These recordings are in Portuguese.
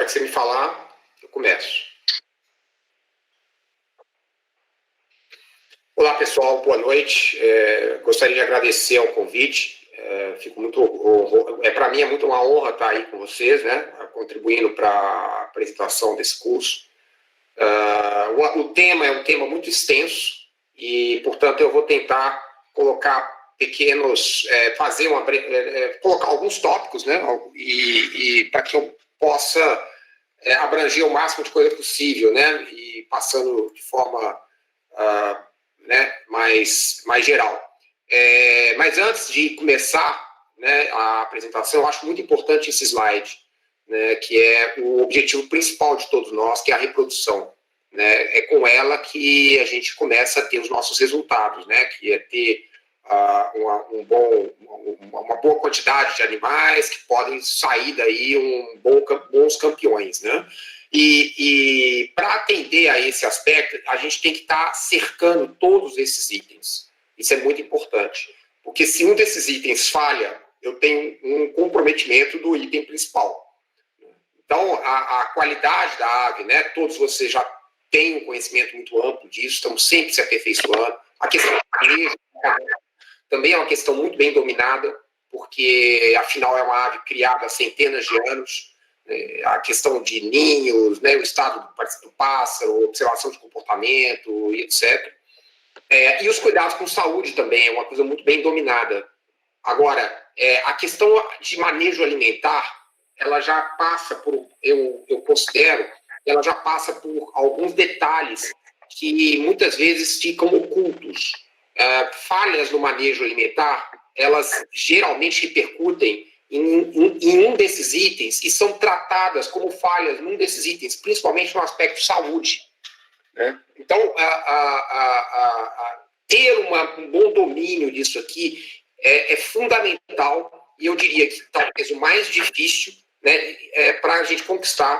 que você me falar, eu começo. Olá, pessoal, boa noite. Gostaria de agradecer ao convite. Fico muito, para mim é muito uma honra estar aí com vocês, né, contribuindo para a apresentação desse curso. O tema é um tema muito extenso e, portanto, eu vou tentar colocar colocar alguns tópicos, né, e para que eu possa abranger o máximo de coisa possível, né, e passando de forma né, mais geral. Mas antes de começar, né, a apresentação, eu acho muito importante esse slide, né, que é o objetivo principal de todos nós, que é a reprodução. Né? É com ela que a gente começa a ter os nossos resultados, né, que é ter uma boa quantidade de animais que podem sair daí bons campeões, né? E para atender a esse aspecto, a gente tem que estar cercando todos esses itens. Isso é muito importante, porque se um desses itens falha, eu tenho um comprometimento do item principal. Então, a qualidade da ave, né? Todos vocês já têm um conhecimento muito amplo disso, estamos sempre se aperfeiçoando. A questão do manejo também é uma questão muito bem dominada, porque, afinal, é uma ave criada há centenas de anos. A questão de ninhos, né, o estado do pássaro, observação de comportamento, e etc. E os cuidados com saúde também é uma coisa muito bem dominada. Agora, a questão de manejo alimentar, ela já passa por, eu considero, ela já passa por alguns detalhes que muitas vezes ficam ocultos. Falhas no manejo alimentar, elas geralmente repercutem em um desses itens e são tratadas como falhas num desses itens, principalmente no aspecto saúde. Né? Então, ter um bom domínio disso aqui é fundamental, e eu diria que talvez o mais difícil, né, para a gente conquistar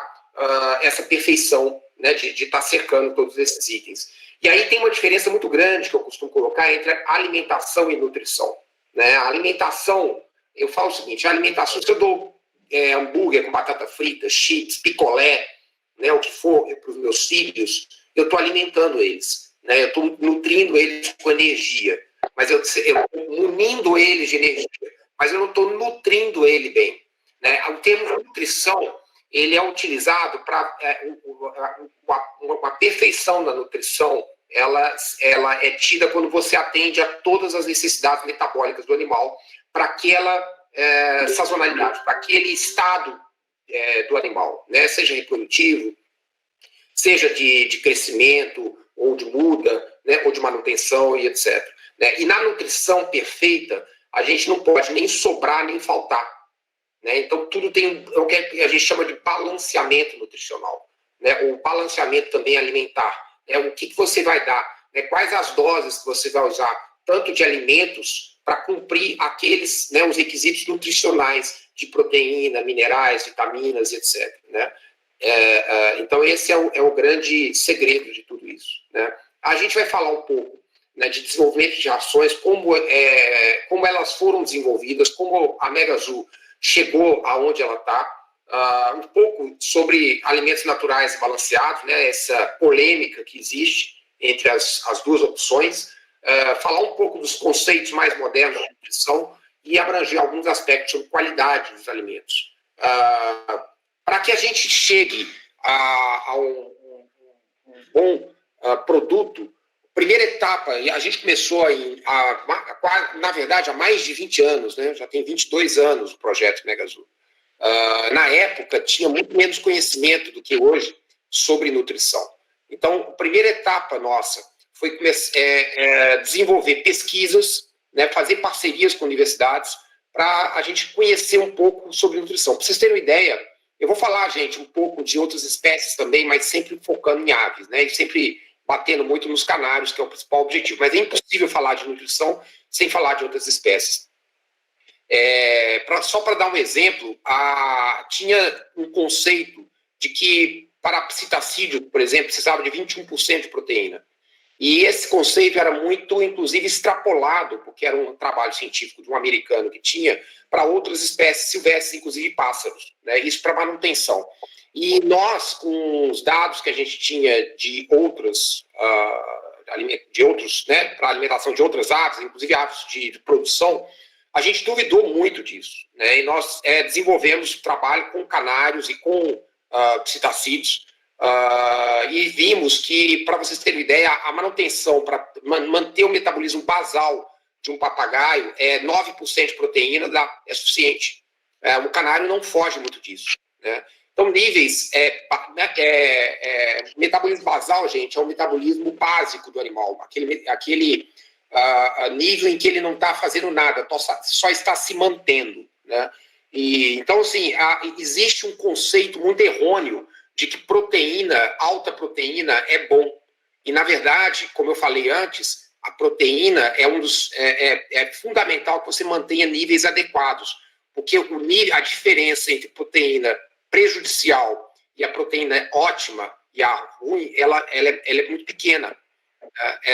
essa perfeição, né, de estar cercando todos esses itens. E aí tem uma diferença muito grande que eu costumo colocar entre alimentação e nutrição. Né? A alimentação, eu falo o seguinte, a alimentação, se eu dou hambúrguer com batata frita, chips, picolé, né, o que for, para os meus filhos, eu estou alimentando eles. Né? Eu estou nutrindo eles com energia. Mas eu estou munindo eles de energia. Mas eu não estou nutrindo ele bem. Né? O termo nutrição, ele é utilizado para uma perfeição da nutrição. Ela é tida quando você atende a todas as necessidades metabólicas do animal para aquela sazonalidade, para aquele estado do animal, né? Seja reprodutivo, seja de crescimento, ou de muda, né? Ou de manutenção e etc. Né? E na nutrição perfeita, a gente não pode nem sobrar, nem faltar. Né? Então, tudo tem o que a gente chama de balanceamento nutricional. Né? O balanceamento também alimentar. O que você vai dar? Né? Quais as doses que você vai usar, tanto de alimentos, para cumprir aqueles, né, os requisitos nutricionais de proteína, minerais, vitaminas, etc. Né? Então, esse é o grande segredo de tudo isso. Né? A gente vai falar um pouco, né, de desenvolvimento de rações, como elas foram desenvolvidas, como a Mega Zoo chegou aonde ela está, um pouco sobre alimentos naturais e balanceados, né, essa polêmica que existe entre as duas opções, falar um pouco dos conceitos mais modernos da nutrição e abranger alguns aspectos sobre qualidade dos alimentos. Para que a gente chegue a um bom produto, primeira etapa, a gente começou na verdade, há mais de 20 anos, né? Já tem 22 anos o projeto Mega Zoo. Na época, tinha muito menos conhecimento do que hoje sobre nutrição. Então, a primeira etapa nossa foi desenvolver pesquisas, né, fazer parcerias com universidades para a gente conhecer um pouco sobre nutrição. Para vocês terem uma ideia, eu vou falar, gente, um pouco de outras espécies também, mas sempre focando em aves, né, e sempre batendo muito nos canários, que é o principal objetivo. Mas é impossível falar de nutrição sem falar de outras espécies. Só para dar um exemplo, tinha um conceito de que para psitacídeo, por exemplo, precisava de 21% de proteína. E esse conceito era muito, inclusive, extrapolado, porque era um trabalho científico de um americano que tinha, para outras espécies silvestres, inclusive pássaros, né? Isso para manutenção. E nós, com os dados que a gente tinha de outros, né, para alimentação de outras aves, inclusive aves de produção, a gente duvidou muito disso, né? E nós desenvolvemos trabalho com canários e com psitacídeos, e vimos que, para vocês terem uma ideia, a manutenção para manter o metabolismo basal de um papagaio 9% de proteína é suficiente. O canário não foge muito disso, né? Então, níveis... metabolismo basal, gente, é o metabolismo básico do animal. Aquele nível em que ele não está fazendo nada, só está se mantendo, né? Então, assim, existe um conceito muito errôneo de que alta proteína é bom. E, na verdade, como eu falei antes, a proteína é fundamental que você mantenha níveis adequados. Porque a diferença entre proteína prejudicial e a proteína ótima e a ruim, ela é muito pequena.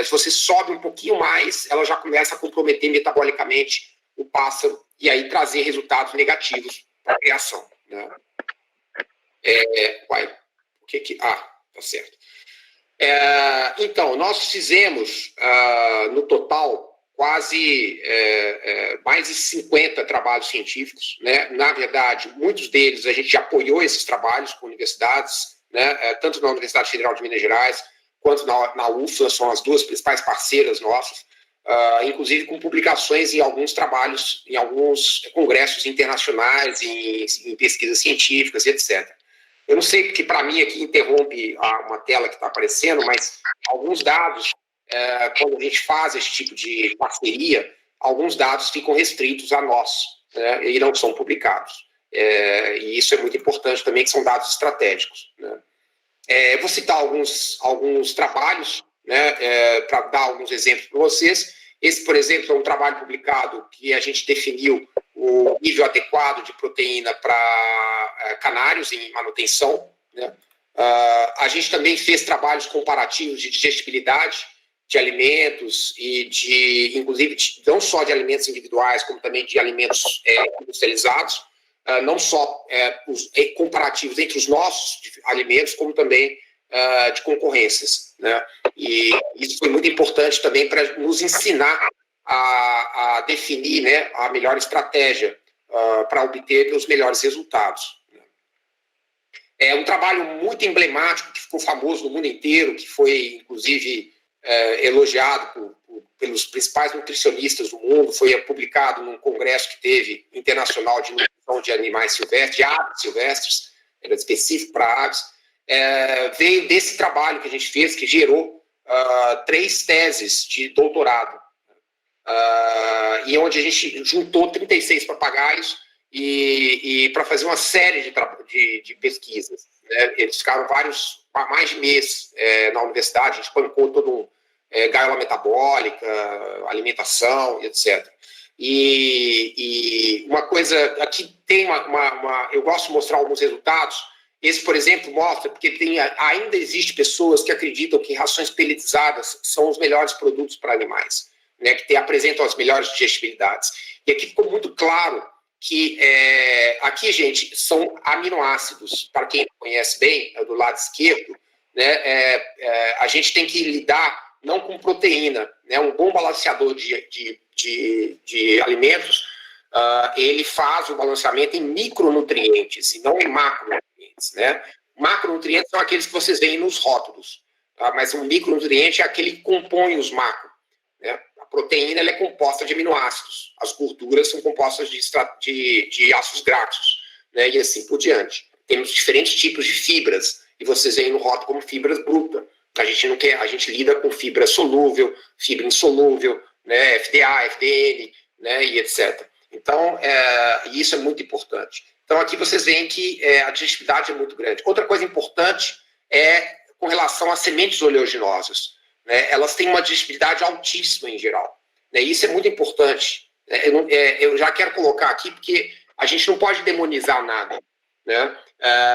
Se você sobe um pouquinho mais, ela já começa a comprometer metabolicamente o pássaro e aí trazer resultados negativos para a criação, né? Tá certo. Então, nós fizemos, no total, quase mais de 50 trabalhos científicos, né? Na verdade, muitos deles a gente apoiou esses trabalhos com universidades, né? Tanto na Universidade Federal de Minas Gerais, quanto na UFLA, são as duas principais parceiras nossas, inclusive com publicações em alguns trabalhos, em alguns congressos internacionais, em pesquisas científicas, etc. Eu não sei, porque para mim aqui interrompe uma tela que está aparecendo, mas alguns dados, quando a gente faz esse tipo de parceria, alguns dados ficam restritos a nós, né, e não são publicados. E isso é muito importante também, que são dados estratégicos, né? Vou citar alguns trabalhos, né, para dar alguns exemplos para vocês. Esse, por exemplo, é um trabalho publicado que a gente definiu o nível adequado de proteína para canários em manutenção, né? A gente também fez trabalhos comparativos de digestibilidade de alimentos e inclusive, não só de alimentos individuais, como também de alimentos industrializados, não só os comparativos entre os nossos alimentos, como também de concorrências, né? E isso foi muito importante também para nos ensinar a definir, né, a melhor estratégia para obter os melhores resultados. É um trabalho muito emblemático, que ficou famoso no mundo inteiro, que foi, inclusive, elogiado pelos principais nutricionistas do mundo, foi publicado num congresso que teve internacional de nutrição de animais silvestres, de aves silvestres, era específico para aves. Veio desse trabalho que a gente fez, que gerou 3 teses de doutorado, e onde a gente juntou 36 papagaios e para fazer uma série de pesquisas, né? Eles ficaram mais de mês na universidade, a gente bancou todo gaiola metabólica, alimentação, etc. E uma coisa, aqui tem eu gosto de mostrar alguns resultados. Esse, por exemplo, mostra, porque ainda existe pessoas que acreditam que rações pelletizadas são os melhores produtos para animais, né, que apresentam as melhores digestibilidades. E aqui ficou muito claro que aqui, gente, são aminoácidos. Para quem conhece bem, do lado esquerdo, né, a gente tem que lidar não com proteína, né? Um bom balanceador de alimentos, ele faz o balanceamento em micronutrientes e não em macronutrientes, né? Macronutrientes são aqueles que vocês veem nos rótulos, tá? Mas um micronutriente é aquele que compõe os macro, né? A proteína ela é composta de aminoácidos, as gorduras são compostas de ácidos graxos, né? E assim por diante. Temos diferentes tipos de fibras, e vocês veem no rótulo como fibras brutas. A gente não quer, a gente lida com fibra solúvel, fibra insolúvel, né, FDA, FDN, né, e etc. Então, isso é muito importante. Então, aqui vocês veem que a digestibilidade é muito grande. Outra coisa importante é com relação às sementes oleaginosas, né? Elas têm uma digestibilidade altíssima em geral, né? Isso é muito importante. Eu já quero colocar aqui, porque a gente não pode demonizar nada, né?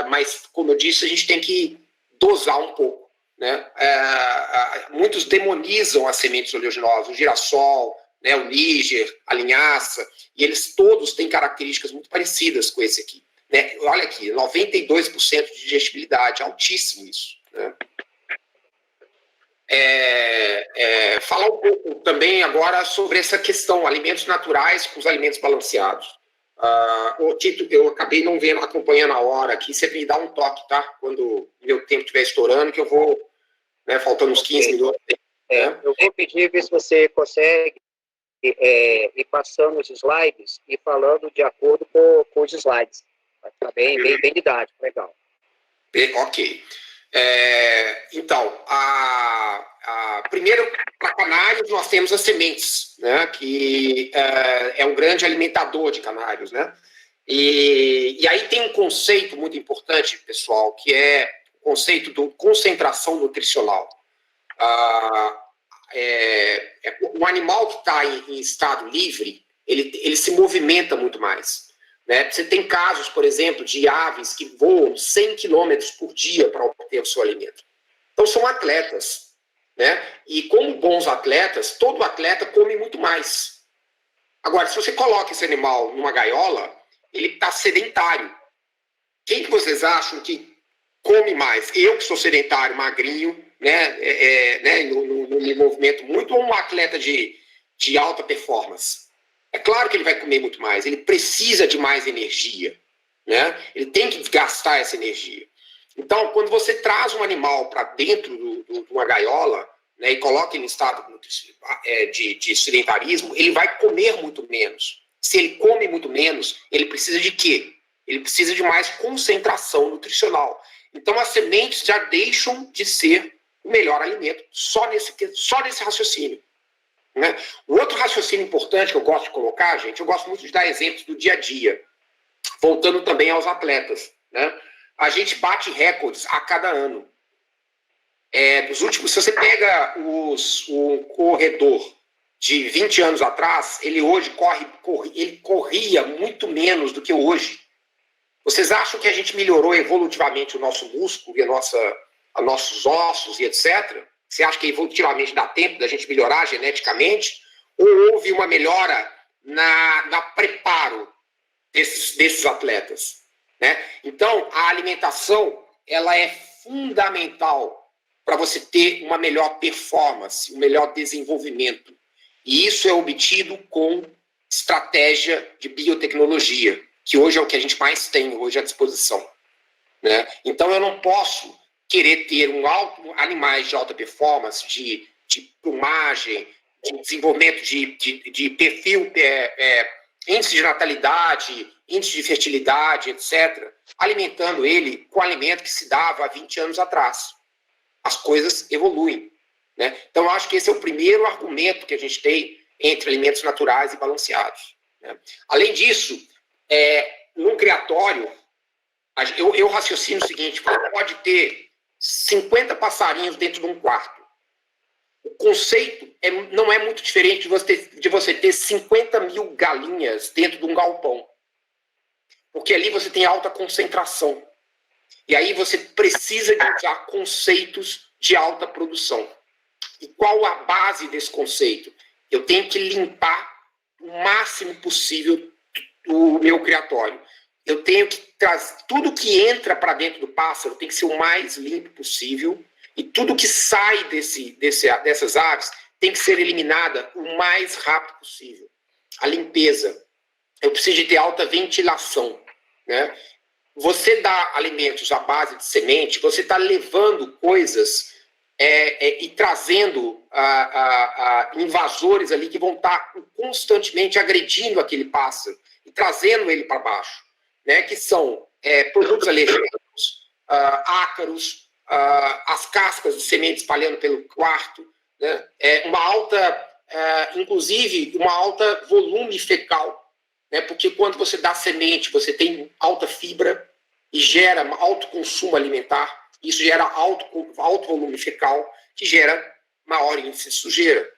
Mas, como eu disse, a gente tem que dosar um pouco, né? Muitos demonizam as sementes oleaginosas, o girassol, né, o níger, a linhaça, e eles todos têm características muito parecidas com esse aqui. né? Olha aqui, 92% de digestibilidade, altíssimo isso, né? Falar um pouco também agora sobre essa questão, alimentos naturais com os alimentos balanceados. O Tito, eu acabei não vendo, acompanhando a hora aqui, você me dá um toque, tá? Quando meu tempo estiver estourando, que eu vou, né, faltando uns 15 minutos. Né? Eu vou pedir, ver se você consegue ir passando os slides e falando de acordo com os slides. Vai ficar bem didático, legal. Ok. Então, primeiro, para canários, nós temos as sementes, né, que é um grande alimentador de canários, né? E aí tem um conceito muito importante, pessoal, que é o conceito de concentração nutricional. O animal que está em estado livre, ele se movimenta muito mais. Né? Você tem casos, por exemplo, de aves que voam 100 quilômetros por dia para obter o seu alimento. Então, são atletas. Né? E como bons atletas, todo atleta come muito mais. Agora, se você coloca esse animal numa gaiola, ele está sedentário. Quem que vocês acham que come mais? Eu, que sou sedentário, magrinho, né, no me movimento muito, ou um atleta de alta performance? É claro que ele vai comer muito mais, ele precisa de mais energia, né? Ele tem que gastar essa energia. Então, quando você traz um animal para dentro de uma gaiola, né, e coloca ele em estado de sedentarismo, ele vai comer muito menos. Se ele come muito menos, ele precisa de quê? Ele precisa de mais concentração nutricional. Então, as sementes já deixam de ser o melhor alimento só nesse raciocínio. Né? O outro raciocínio importante que eu gosto de colocar, gente, eu gosto muito de dar exemplos do dia a dia, voltando também aos atletas. Né? A gente bate recordes a cada ano. Dos últimos, se você pega o corredor de 20 anos atrás, ele hoje ele corria muito menos do que hoje. Vocês acham que a gente melhorou evolutivamente o nosso músculo e nossos ossos e etc.? Você acha que evolutivamente dá tempo da gente melhorar geneticamente? Ou houve uma melhora na preparo desses atletas? Né? Então, a alimentação ela é fundamental para você ter uma melhor performance, um melhor desenvolvimento. E isso é obtido com estratégia de biotecnologia, que hoje é o que a gente mais tem hoje à disposição. Né? Então, eu não posso querer ter animais de alta performance, de plumagem, de desenvolvimento de perfil, índice de natalidade, índice de fertilidade, etc., alimentando ele com alimento que se dava há 20 anos atrás. As coisas evoluem. Né? Então, eu acho que esse é o primeiro argumento que a gente tem entre alimentos naturais e balanceados. Né? Além disso, num criatório, eu raciocino o seguinte: você pode ter 50 passarinhos dentro de um quarto. O conceito não é muito diferente de você ter 50 mil galinhas dentro de um galpão. Porque ali você tem alta concentração. E aí você precisa de usar conceitos de alta produção. E qual a base desse conceito? Eu tenho que limpar o máximo possível o meu criatório. Eu tenho que trazer tudo que entra para dentro do pássaro tem que ser o mais limpo possível, e tudo que sai dessas aves tem que ser eliminada o mais rápido possível. A limpeza. Eu preciso de ter alta ventilação. Né? Você dá alimentos à base de semente, você está levando coisas e trazendo invasores ali que vão estar constantemente agredindo aquele pássaro e trazendo ele para baixo. Né, que são produtos alergênicos, ácaros, as cascas de semente espalhando pelo quarto, né, inclusive uma alta volume fecal, né, porque quando você dá semente, você tem alta fibra e gera alto consumo alimentar, isso gera alto volume fecal, que gera maior índice de sujeira.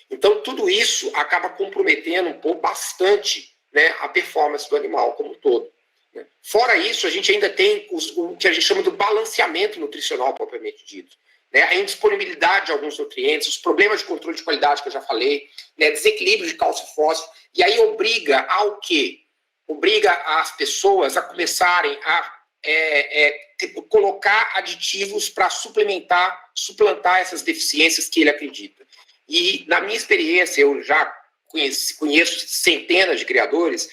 Então, tudo isso acaba comprometendo bastante, né, a performance do animal como um todo. Fora isso, a gente ainda tem o que a gente chama de balanceamento nutricional propriamente dito. Né? A indisponibilidade de alguns nutrientes, os problemas de controle de qualidade que eu já falei, né? Desequilíbrio de cálcio e fósforo, e aí obriga ao quê? obriga as pessoas a começarem a colocar aditivos para suplantar essas deficiências que ele acredita. E, na minha experiência, eu já conheço centenas de criadores,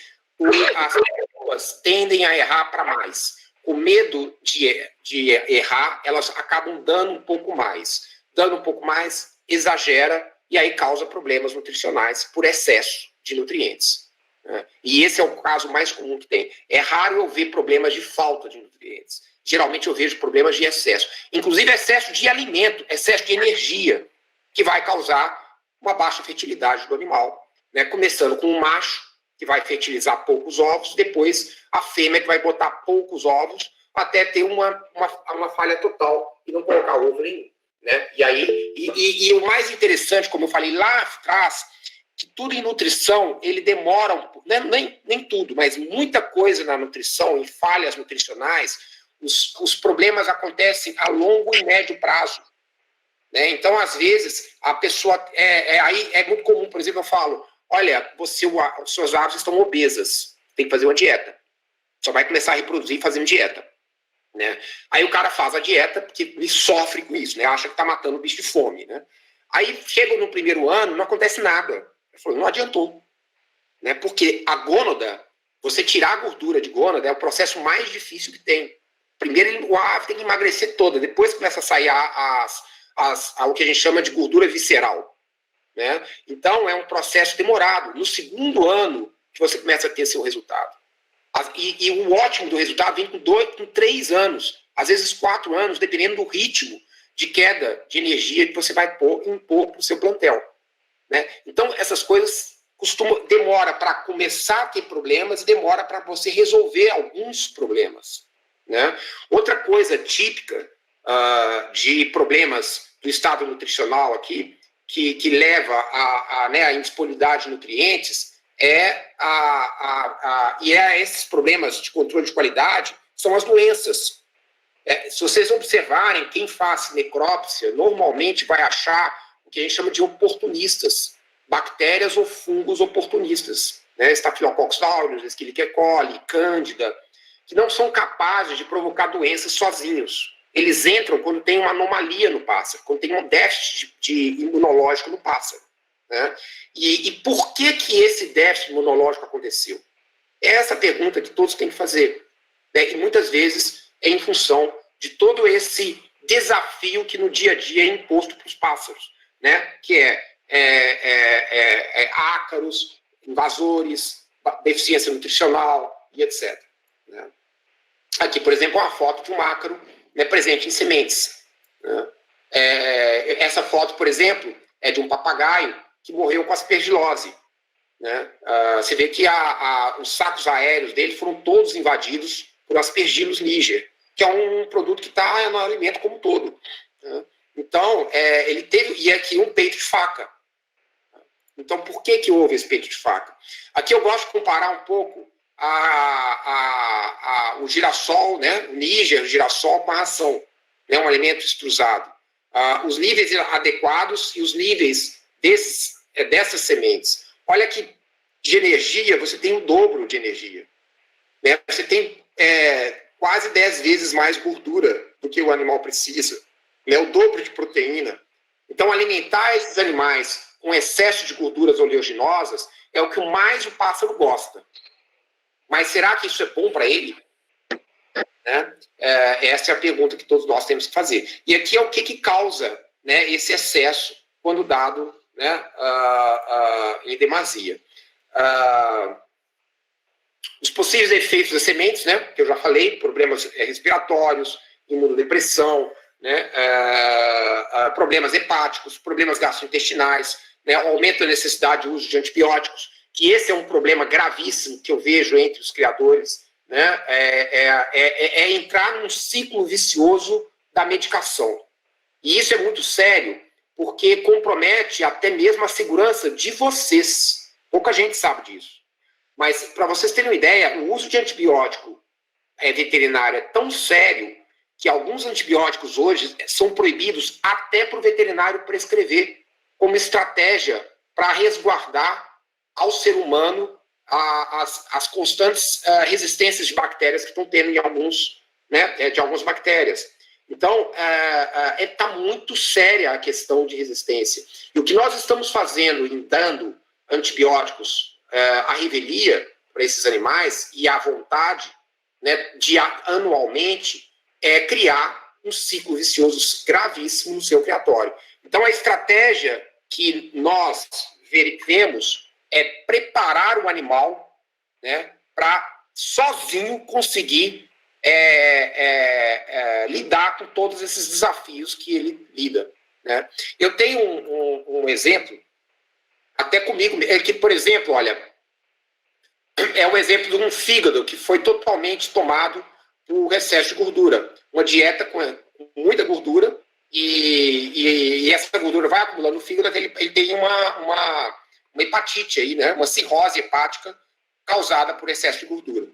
as pessoas tendem a errar para mais. Com medo de errar, elas acabam dando um pouco mais. Dando um pouco mais, exagera, e aí causa problemas nutricionais por excesso de nutrientes. E esse é o caso mais comum que tem. É raro eu ver problemas de falta de nutrientes. Geralmente eu vejo problemas de excesso. Inclusive excesso de alimento, excesso de energia, que vai causar uma baixa fertilidade do animal. Né? Começando com um macho, que vai fertilizar poucos ovos, depois a fêmea que vai botar poucos ovos, até ter uma falha total e não colocar ovo nenhum. Né? E o mais interessante, como eu falei lá atrás, que tudo em nutrição, ele demora, né? nem tudo, mas muita coisa na nutrição, em falhas nutricionais, os problemas acontecem a longo e médio prazo. Né? Então, às vezes, a pessoa, aí é muito comum, por exemplo, eu falo, olha, suas aves estão obesas, tem que fazer uma dieta. Só vai começar a reproduzir fazendo dieta. Né? Aí o cara faz a dieta, porque ele sofre com isso, né? Acha que está matando o bicho de fome. Né? Aí chega no primeiro ano, não acontece nada. Não adiantou. Né? Porque a gônada, você tirar a gordura de gônada é o processo mais difícil que tem. Primeiro, a ave tem que emagrecer toda, depois começa a sair o que a gente chama de gordura visceral. Né? Então, é um processo demorado. No segundo ano, que você começa a ter seu resultado. E o ótimo do resultado vem com 3 anos, às vezes 4 anos, dependendo do ritmo de queda de energia que você vai impor para o seu plantel. Né? Então, essas coisas demora para começar a ter problemas e demora para você resolver alguns problemas. Né? Outra coisa típica de problemas do estado nutricional aqui, que leva à indisponibilidade de nutrientes, esses problemas de controle de qualidade, são as doenças. Se vocês observarem, quem faz necrópsia normalmente vai achar o que a gente chama de oportunistas, bactérias ou fungos oportunistas, né? Staphylococcus aureus, Escherichia coli, Cândida, que não são capazes de provocar doenças sozinhos. Eles entram quando tem uma anomalia no pássaro, quando tem um déficit imunológico no pássaro. Né? E por que esse déficit imunológico aconteceu? É essa pergunta que todos têm que fazer. Né? E muitas vezes é em função de todo esse desafio que no dia a dia é imposto para os pássaros. Né? Que ácaros, invasores, deficiência nutricional e etc. Né? Aqui, por exemplo, uma foto de um ácaro, né, presente em sementes. Né? Essa foto, por exemplo, é de um papagaio que morreu com aspergilose. Né? Você vê que os sacos aéreos dele foram todos invadidos por Aspergillus niger, que é um produto que está no alimento como um todo. Né? Então, ele teve, e aqui um peito de faca. Então, por que houve esse peito de faca? Aqui eu gosto de comparar um pouco o girassol, né? O níger, o girassol com a ração, né? Um alimento extrusado. Os níveis adequados e os níveis dessas sementes. Olha que de energia, você tem o dobro de energia. Né? Você tem quase 10 vezes mais gordura do que o animal precisa. Né? O dobro de proteína. Então, alimentar esses animais com excesso de gorduras oleaginosas é o que mais o pássaro gosta. Mas será que isso é bom para ele? Né? Essa é a pergunta que todos nós temos que fazer. E aqui é o que causa, né, esse excesso quando dado, né, em demasia. Os possíveis efeitos das sementes, né, que eu já falei, problemas respiratórios, imunodepressão, né, problemas hepáticos, problemas gastrointestinais, né, aumento da necessidade de uso de antibióticos, que esse é um problema gravíssimo que eu vejo entre os criadores, né, entrar num ciclo vicioso da medicação. E isso é muito sério, porque compromete até mesmo a segurança de vocês. Pouca gente sabe disso. Mas, para vocês terem uma ideia, o uso de antibiótico veterinário é tão sério que alguns antibióticos hoje são proibidos até para o veterinário prescrever, como estratégia para resguardar ao ser humano as constantes resistências de bactérias que estão tendo em alguns, né, de algumas bactérias. Então, está muito séria a questão de resistência. E o que nós estamos fazendo em dando antibióticos à revelia para esses animais e à vontade, né, anualmente, é criar um ciclo vicioso gravíssimo no seu criatório. Então, a estratégia que nós vemos é preparar o animal, né, para sozinho conseguir lidar com todos esses desafios que ele lida, né? Eu tenho um exemplo, até comigo, que, por exemplo, olha, é o exemplo de um fígado que foi totalmente tomado por excesso de gordura. Uma dieta com muita gordura, e essa gordura vai acumulando no fígado, até ele tem uma hepatite aí, né? Uma cirrose hepática causada por excesso de gordura.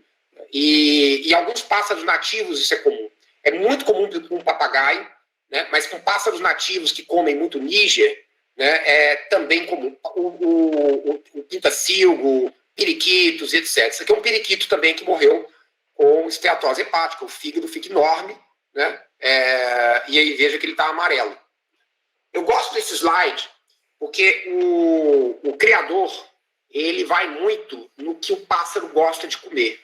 E alguns pássaros nativos isso é comum. É muito comum com um papagaio, né? Mas com pássaros nativos que comem muito níger, né? É também comum. O pintacilgo, periquitos, etc. Isso aqui é um periquito também que morreu com esteatose hepática. O fígado fica enorme, né? E aí veja que ele está amarelo. Eu gosto desse slide porque o criador ele vai muito no que o pássaro gosta de comer,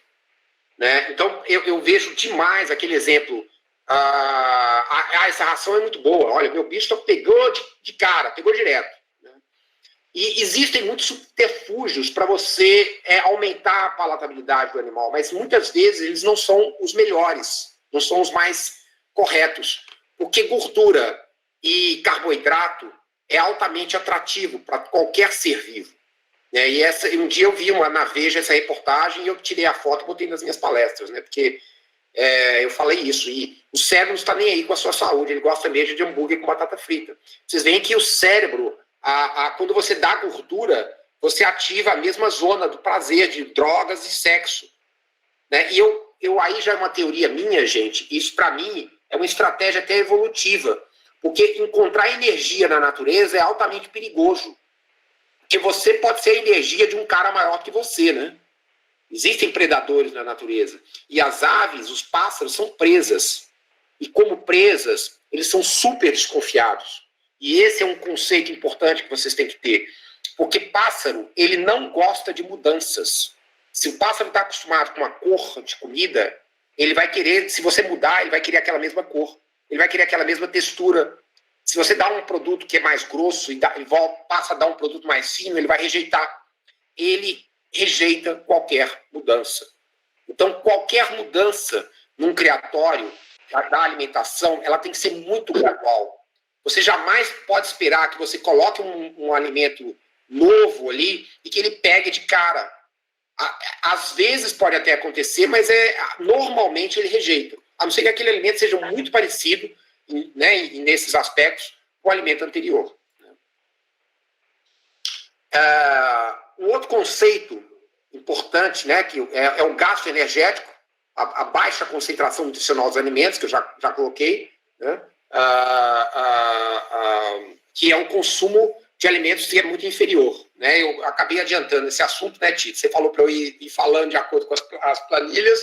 né? Então eu vejo demais aquele exemplo. Essa ração é muito boa. Olha, meu bicho pegou de cara, pegou direto. Né? E existem muitos subterfúgios para você aumentar a palatabilidade do animal, mas muitas vezes eles não são os melhores, não são os mais corretos, porque gordura e carboidrato é altamente atrativo para qualquer ser vivo. E um dia eu vi na Veja essa reportagem e eu tirei a foto e botei nas minhas palestras, né? Porque eu falei isso, e o cérebro não está nem aí com a sua saúde, ele gosta mesmo de hambúrguer com batata frita. Vocês veem que o cérebro, quando você dá gordura, você ativa a mesma zona do prazer de drogas e sexo. Né? E aí já é uma teoria minha, gente, isso para mim é uma estratégia até evolutiva, porque encontrar energia na natureza é altamente perigoso. Porque você pode ser a energia de um cara maior que você, né? Existem predadores na natureza. E as aves, os pássaros, são presas. E como presas, eles são super desconfiados. E esse é um conceito importante que vocês têm que ter. Porque pássaro, ele não gosta de mudanças. Se o pássaro está acostumado com uma cor de comida, ele vai querer, se você mudar, ele vai querer aquela mesma cor. Ele vai querer aquela mesma textura. Se você dá um produto que é mais grosso e passa a dar um produto mais fino, ele vai rejeitar. Ele rejeita qualquer mudança. Então, qualquer mudança num criatório da alimentação, ela tem que ser muito gradual. Você jamais pode esperar que você coloque um alimento novo ali e que ele pegue de cara. Às vezes pode até acontecer, mas normalmente ele rejeita. A não ser que aquele alimento seja muito parecido, né, nesses aspectos, com o alimento anterior. Um outro conceito importante, né, que é o gasto energético, a baixa concentração nutricional dos alimentos, que eu já coloquei, né, que é o consumo de alimentos que é muito inferior. Né? Eu acabei adiantando esse assunto, né, Tito? Você falou para eu ir falando de acordo com as planilhas,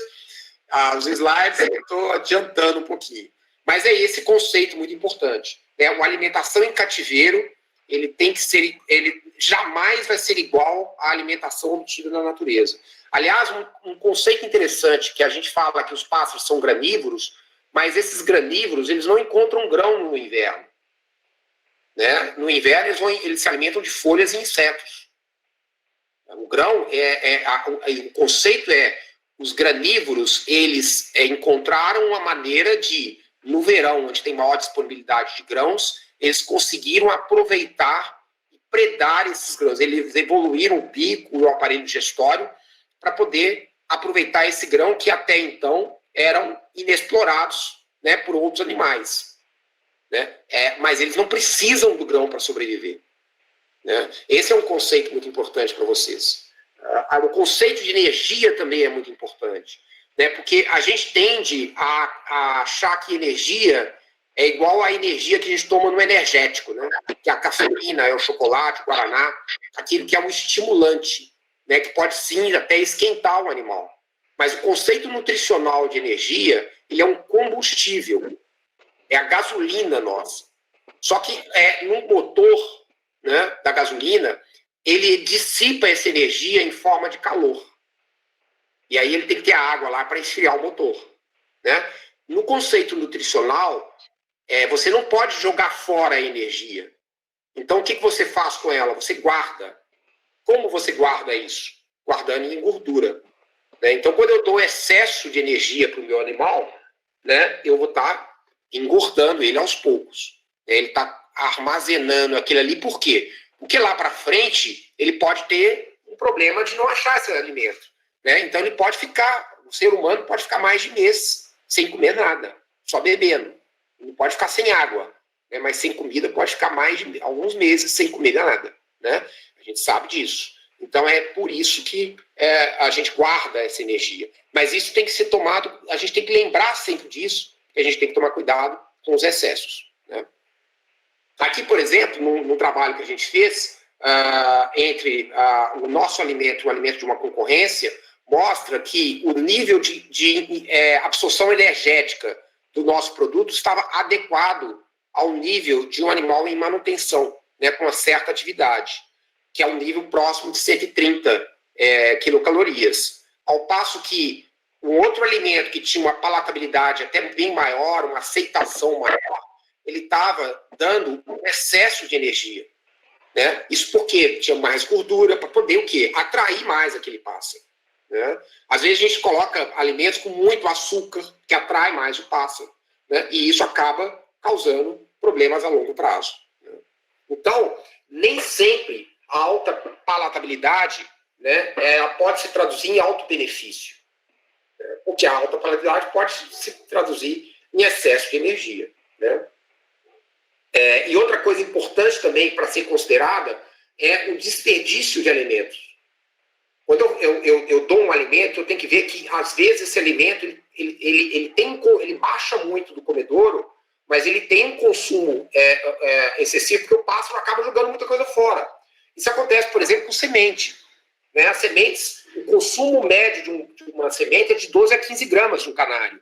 os slides, eu estou adiantando um pouquinho. Mas é esse conceito muito importante. Né? Uma alimentação em cativeiro, ele jamais vai ser igual à alimentação obtida na natureza. Aliás, um conceito interessante, que a gente fala que os pássaros são granívoros, mas esses granívoros, eles não encontram grão no inverno. Né? No inverno, eles se alimentam de folhas e insetos. O grão, o conceito os granívoros, eles encontraram uma maneira de, no verão, onde tem maior disponibilidade de grãos, eles conseguiram aproveitar e predar esses grãos. Eles evoluíram o bico e o aparelho digestório para poder aproveitar esse grão que até então eram inexplorados, né, por outros animais. Né? Mas eles não precisam do grão para sobreviver. Né? Esse é um conceito muito importante para vocês. O conceito de energia também é muito importante. Né? Porque a gente tende a achar que energia é igual à energia que a gente toma no energético. Né? Que a cafeína, o chocolate, o guaraná, aquilo que é um estimulante. né, que pode sim até esquentar o animal. Mas o conceito nutricional de energia, ele é um combustível, é a gasolina nossa. Só que no motor, né, da gasolina, ele dissipa essa energia em forma de calor. E aí ele tem que ter água lá para esfriar o motor, né? No conceito nutricional, você não pode jogar fora a energia. Então, o que você faz com ela? Você guarda. Como você guarda isso? Guardando em gordura. Né? Então, quando eu dou excesso de energia para o meu animal, né, eu vou estar engordando ele aos poucos. Ele está armazenando aquilo ali. Por quê? Porque lá para frente, ele pode ter um problema de não achar esse alimento. Né? Então, ele pode ficar, o ser humano pode ficar mais de mês sem comer nada, só bebendo. Ele pode ficar sem água, né? Mas sem comida pode ficar mais de alguns meses sem comer nada. Né? A gente sabe disso. Então, é por isso que a gente guarda essa energia. Mas isso tem que ser tomado, a gente tem que lembrar sempre disso, que a gente tem que tomar cuidado com os excessos. Né? Aqui, por exemplo, no trabalho que a gente fez, entre o nosso alimento e o alimento de uma concorrência, mostra que o nível de absorção energética do nosso produto estava adequado ao nível de um animal em manutenção, né, com uma certa atividade, que é um nível próximo de 130 quilocalorias. Ao passo que um outro alimento que tinha uma palatabilidade até bem maior, uma aceitação maior, ele estava dando um excesso de energia. Né? Isso porque tinha mais gordura para poder o quê? Atrair mais aquele pássaro. Né? Às vezes a gente coloca alimentos com muito açúcar, que atrai mais o pássaro. Né? E isso acaba causando problemas a longo prazo. Né? Então, nem sempre a alta palatabilidade, né, ela pode se traduzir em alto benefício. Né? Porque a alta palatabilidade pode se traduzir em excesso de energia. Né? E outra coisa importante também para ser considerada é o desperdício de alimentos. Quando eu dou um alimento, eu tenho que ver que, às vezes, esse alimento ele baixa muito do comedouro, mas ele tem um consumo excessivo, porque o pássaro acaba jogando muita coisa fora. Isso acontece, por exemplo, com semente. Né? As sementes, o consumo médio de uma semente é de 12 a 15 gramas de um canário.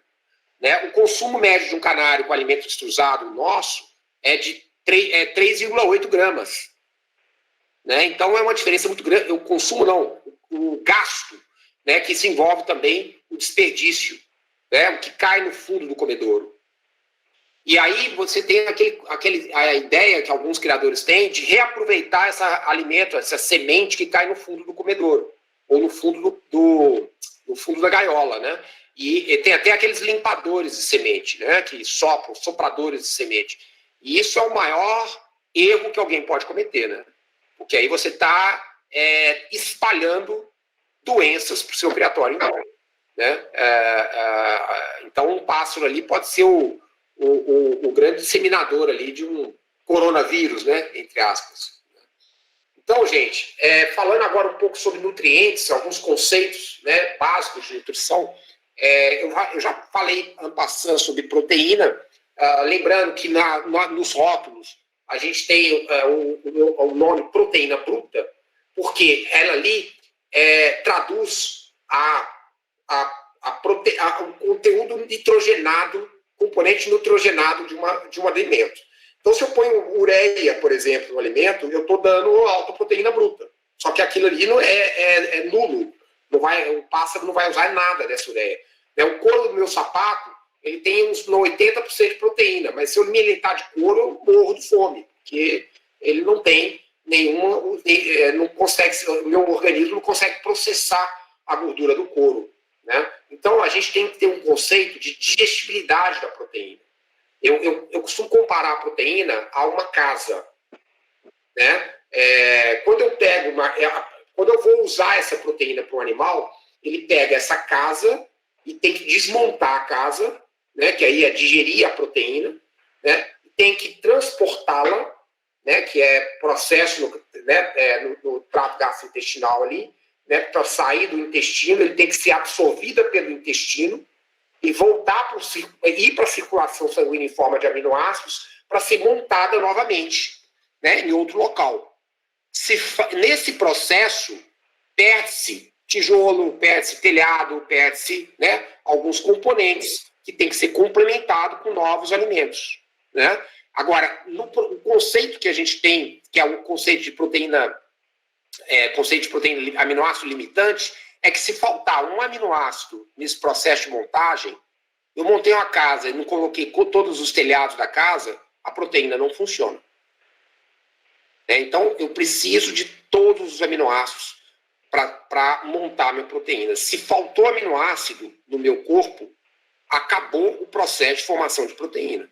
Né? O consumo médio de um canário com alimento extrusado nosso é de 3,8 gramas. Né? Então é uma diferença muito grande. O consumo não, o gasto, né, que se envolve também o desperdício, né, o que cai no fundo do comedouro. E aí você tem a ideia que alguns criadores têm de reaproveitar esse alimento, essa semente que cai no fundo do comedouro, ou no fundo no fundo da gaiola, né? E tem até aqueles limpadores de semente, né, que sopradores de semente. E isso é o maior erro que alguém pode cometer, né? Porque aí você está espalhando doenças para o seu criatório. Né? Então, um pássaro ali pode ser o grande disseminador ali de um coronavírus, né? Entre aspas. Então, gente, falando agora um pouco sobre nutrientes, alguns conceitos, né, básicos de nutrição, eu já falei en passant sobre proteína, lembrando que nos rótulos a gente tem o nome proteína bruta, porque ela ali traduz o conteúdo nitrogenado, componente nitrogenado de um alimento. Então, se eu ponho ureia, por exemplo, no alimento, eu estou dando alta proteína bruta. Só que aquilo ali não é nulo. O pássaro não vai usar nada dessa ureia. O couro do meu sapato, ele tem uns 80% de proteína, mas se eu me alimentar de couro, eu morro de fome, porque ele não tem nenhuma, não consegue, o meu organismo não consegue processar a gordura do couro. Né? Então, a gente tem que ter um conceito de digestibilidade da proteína. Eu costumo comparar a proteína a uma casa. Né? Quando eu vou usar essa proteína para um animal, ele pega essa casa e tem que desmontar a casa, né, que aí é digerir a proteína, né, tem que transportá-la, né, que é processo no trato gastrointestinal ali, né, para sair do intestino, ele tem que ser absorvida pelo intestino e voltar ir para a circulação sanguínea em forma de aminoácidos para ser montada novamente, né, em outro local. Nesse processo, perde-se tijolo, perde-se telhado, perde-se, né, alguns componentes que tem que ser complementado com novos alimentos, né? Agora, o conceito que a gente tem, que é o conceito de proteína, aminoácido limitante, é que se faltar um aminoácido nesse processo de montagem, eu montei uma casa e não coloquei todos os telhados da casa, a proteína não funciona. Então, eu preciso de todos os aminoácidos para montar a minha proteína. Se faltou aminoácido no meu corpo, acabou o processo de formação de proteína,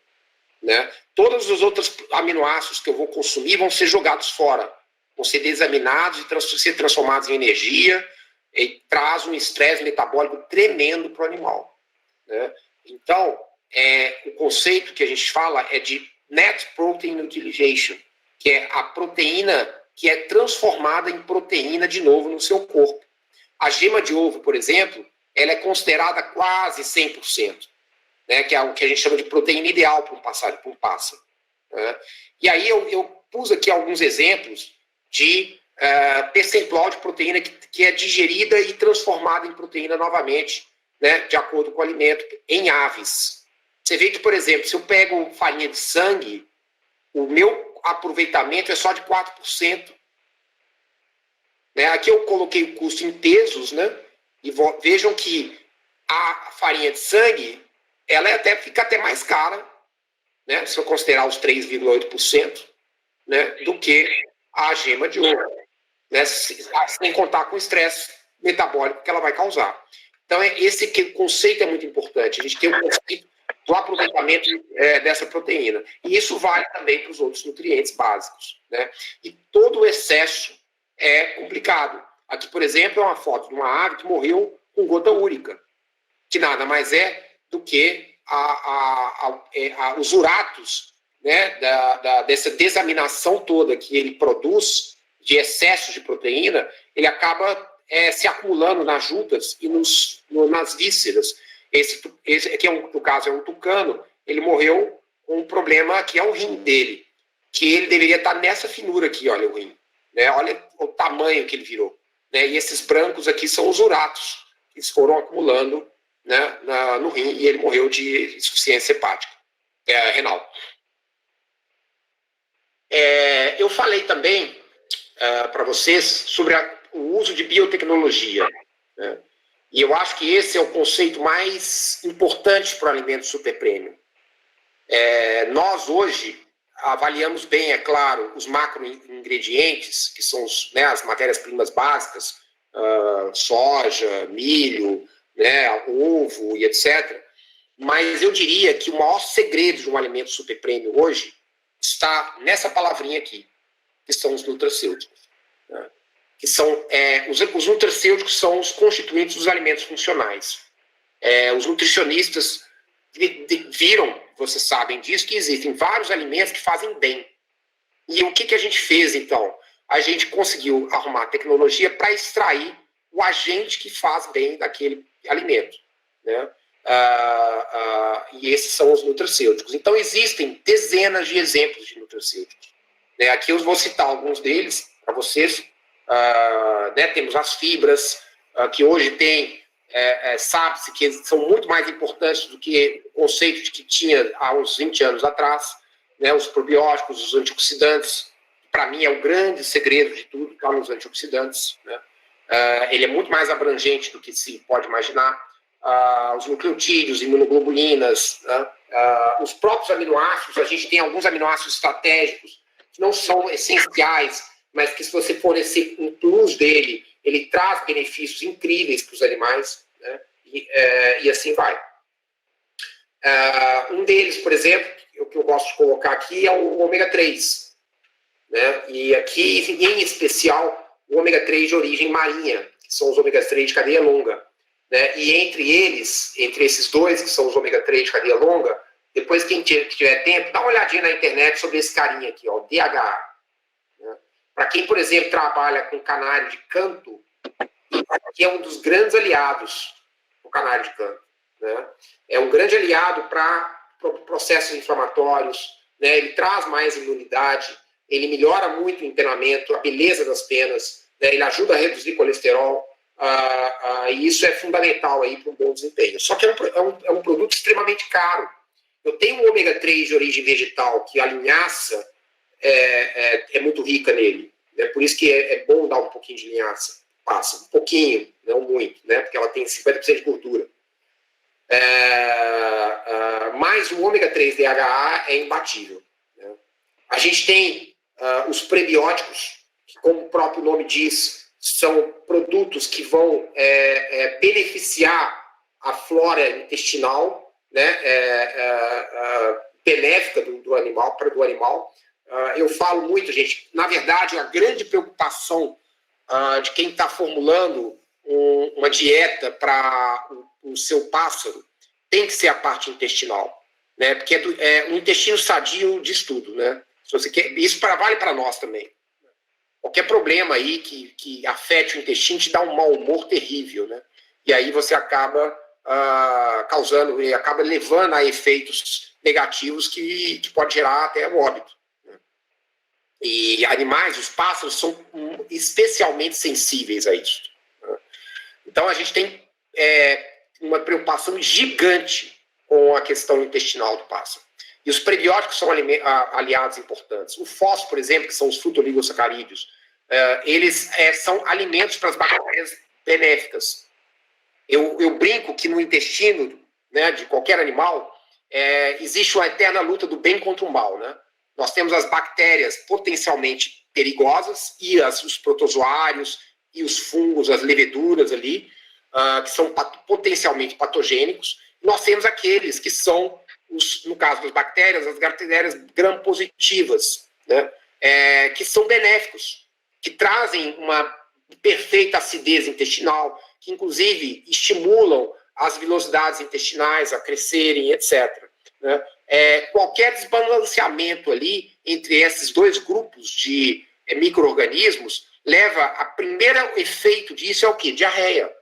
né? Todos os outros aminoácidos que eu vou consumir vão ser jogados fora, vão ser desaminados e ser transformados em energia, e traz um estresse metabólico tremendo para o animal, né? Então, o conceito que a gente fala é de net protein utilization, que é a proteína que é transformada em proteína de novo no seu corpo. A gema de ovo, por exemplo, ela é considerada quase 100%, né, que é o que a gente chama de proteína ideal para um pássaro. Né? E aí eu pus aqui alguns exemplos de percentual de proteína que é digerida e transformada em proteína novamente, né, de acordo com o alimento, em aves. Você vê que, por exemplo, se eu pego farinha de sangue, o meu aproveitamento é só de 4%. Né? Aqui eu coloquei o custo em pesos, né? E vejam que a farinha de sangue, ela fica até mais cara, né? Se eu considerar os 3,8%, né? Do que a gema de ovo, né? Sem contar com o estresse metabólico que ela vai causar. Então, esse conceito é muito importante. A gente tem um conceito do aproveitamento dessa proteína. E isso vale também para os outros nutrientes básicos, né? E todo o excesso é complicado. Aqui, por exemplo, é uma foto de uma ave que morreu com gota úrica, que nada mais é do que os uratos, né, dessa desaminação toda que ele produz de excesso de proteína, ele acaba se acumulando nas juntas e nas vísceras. Esse aqui, no caso, é um tucano, ele morreu com um problema que é o rim dele, que ele deveria estar nessa finura aqui, olha o rim, né? Olha o tamanho que ele virou, né? E esses brancos aqui são os uratos, que foram acumulando, né, no rim, e ele morreu de insuficiência hepática, renal. Eu falei também para vocês sobre o uso de biotecnologia, né? E eu acho que esse é o conceito mais importante para o alimento super premium. Nós, hoje, avaliamos bem, é claro, os macroingredientes, que são as matérias-primas básicas, soja, milho, né, ovo e etc. Mas eu diria que o maior segredo de um alimento super premium hoje está nessa palavrinha aqui, que são os nutracêuticos, né? Que são, os nutracêuticos são os constituintes dos alimentos funcionais. Os nutricionistas viram, vocês sabem disso, que existem vários alimentos que fazem bem. E o que a gente fez, então? A gente conseguiu arrumar tecnologia para extrair o agente que faz bem daquele alimento, né? E esses são os nutracêuticos. Então, existem dezenas de exemplos de nutracêuticos, né? Aqui eu vou citar alguns deles para vocês. Né, temos as fibras, que hoje tem, sabe-se que são muito mais importantes do que o conceito de que tinha há uns 20 anos atrás, né, os probióticos, os antioxidantes. Para mim é o grande segredo de tudo, está nos antioxidantes, né? Ele é muito mais abrangente do que se pode imaginar. Os nucleotídeos, imunoglobulinas, né? Os próprios aminoácidos, a gente tem alguns aminoácidos estratégicos que não são essenciais, mas que, se você fornecer um plus dele, ele traz benefícios incríveis para os animais, né? E assim vai. Um deles, por exemplo, o que eu gosto de colocar aqui é o ômega 3, né? E aqui, em especial, o ômega 3 de origem marinha, que são os ômega 3 de cadeia longa, né? E entre esses dois, que são os ômega 3 de cadeia longa, depois, quem tiver tempo, dá uma olhadinha na internet sobre esse carinha aqui, ó, DHA. Para quem, por exemplo, trabalha com canário de canto, que é um dos grandes aliados do canário de canto, né? É um grande aliado para processos inflamatórios, né? Ele traz mais imunidade, ele melhora muito o empenamento, a beleza das penas, né? Ele ajuda a reduzir colesterol, e isso é fundamental aí para um bom desempenho. Só que é um produto extremamente caro. Eu tenho um ômega 3 de origem vegetal, que a linhaça é muito rica nele. Né? Por isso que é bom dar um pouquinho de linhaça. Passa um pouquinho, não muito, né? Porque ela tem 50% de gordura. Mas o ômega 3 DHA é imbatível. Né? A gente tem os prebióticos, que, como o próprio nome diz, são produtos que vão beneficiar a flora intestinal, né? Benéfica do animal, para do animal. Eu falo muito, gente, na verdade, a grande preocupação de quem está formulando uma dieta para o seu pássaro tem que ser a parte intestinal, né? Porque o intestino sadio diz tudo, né? Se você quer, isso vale para nós também. Qualquer problema aí que afete o intestino te dá um mau humor terrível, né? E aí você acaba acaba levando a efeitos negativos que pode gerar até o óbito. Né? E animais, os pássaros, são especialmente sensíveis a isso. Né? Então a gente tem uma preocupação gigante com a questão intestinal do pássaro. E os prebióticos são aliados importantes. O fósforo, por exemplo, que são os frutoligosacarídeos, eles são alimentos para as bactérias benéficas. Eu brinco que no intestino, né, de qualquer animal existe uma eterna luta do bem contra o mal. Né? Nós temos as bactérias potencialmente perigosas e os protozoários e os fungos, as leveduras ali, que são potencialmente patogênicos. Nós temos aqueles que são, no caso das bactérias, as bactérias gram-positivas, né? Que são benéficos, que trazem uma perfeita acidez intestinal, que inclusive estimulam as velocidades intestinais a crescerem, etc. Né? Qualquer desbalanceamento ali entre esses dois grupos de micro-organismos leva a primeiro efeito disso é o quê? Diarreia.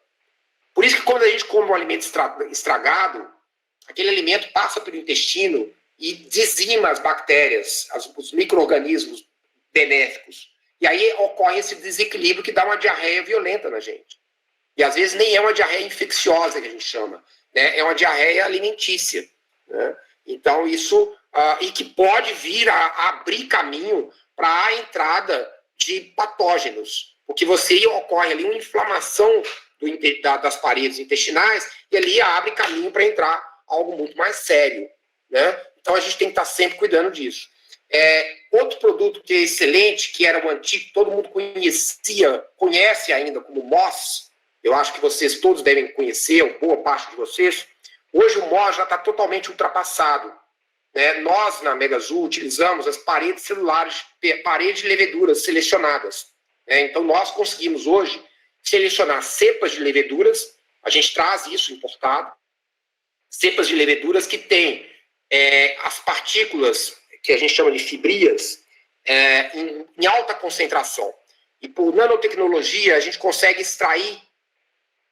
Por isso que quando a gente come um alimento estragado, aquele alimento passa pelo intestino e dizima as bactérias, os micro-organismos benéficos. E aí ocorre esse desequilíbrio que dá uma diarreia violenta na gente. E às vezes nem é uma diarreia infecciosa que a gente chama, né? É uma diarreia alimentícia. Né? Então isso, e que pode vir a abrir caminho para a entrada de patógenos, porque ocorre ali uma inflamação das paredes intestinais e ali abre caminho para entrar algo muito mais sério. Né? Então a gente tem que estar sempre cuidando disso. Outro produto que é excelente, que era o antigo, todo mundo conhece ainda como MOS, eu acho que vocês todos devem conhecer, boa parte de vocês. Hoje o MOS já está totalmente ultrapassado. Né? Nós, na Megazoo, utilizamos as paredes celulares, paredes de leveduras selecionadas. Né? Então nós conseguimos hoje selecionar cepas de leveduras, a gente traz isso importado, cepas de leveduras que têm as partículas, que a gente chama de fibrias, em alta concentração. E por nanotecnologia, a gente consegue extrair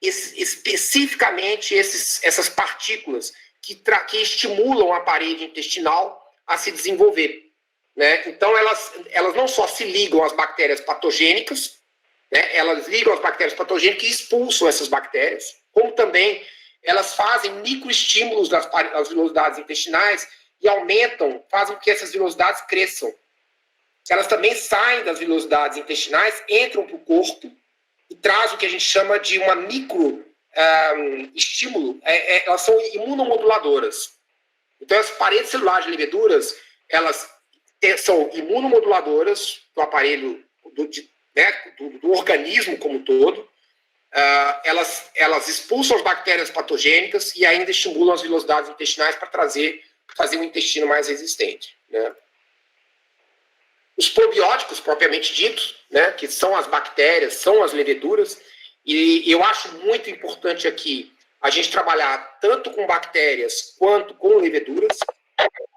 especificamente essas partículas que estimulam a parede intestinal a se desenvolver. Né? Então, elas não só se ligam às bactérias patogênicas, né? Elas ligam às bactérias patogênicas e expulsam essas bactérias, como também elas fazem microestímulos das velocidades intestinais e fazem com que essas velocidades cresçam. Elas também saem das velocidades intestinais, entram para o corpo e trazem o que a gente chama de uma microestímulo. Elas são imunomoduladoras. Então, as paredes celulares de leveduras, elas são imunomoduladoras do aparelho, do organismo como um todo. Elas expulsam as bactérias patogênicas e ainda estimulam as velocidades intestinais para fazer um intestino mais resistente. Né? Os probióticos, propriamente ditos, né, que são as bactérias, são as leveduras, e eu acho muito importante aqui a gente trabalhar tanto com bactérias quanto com leveduras,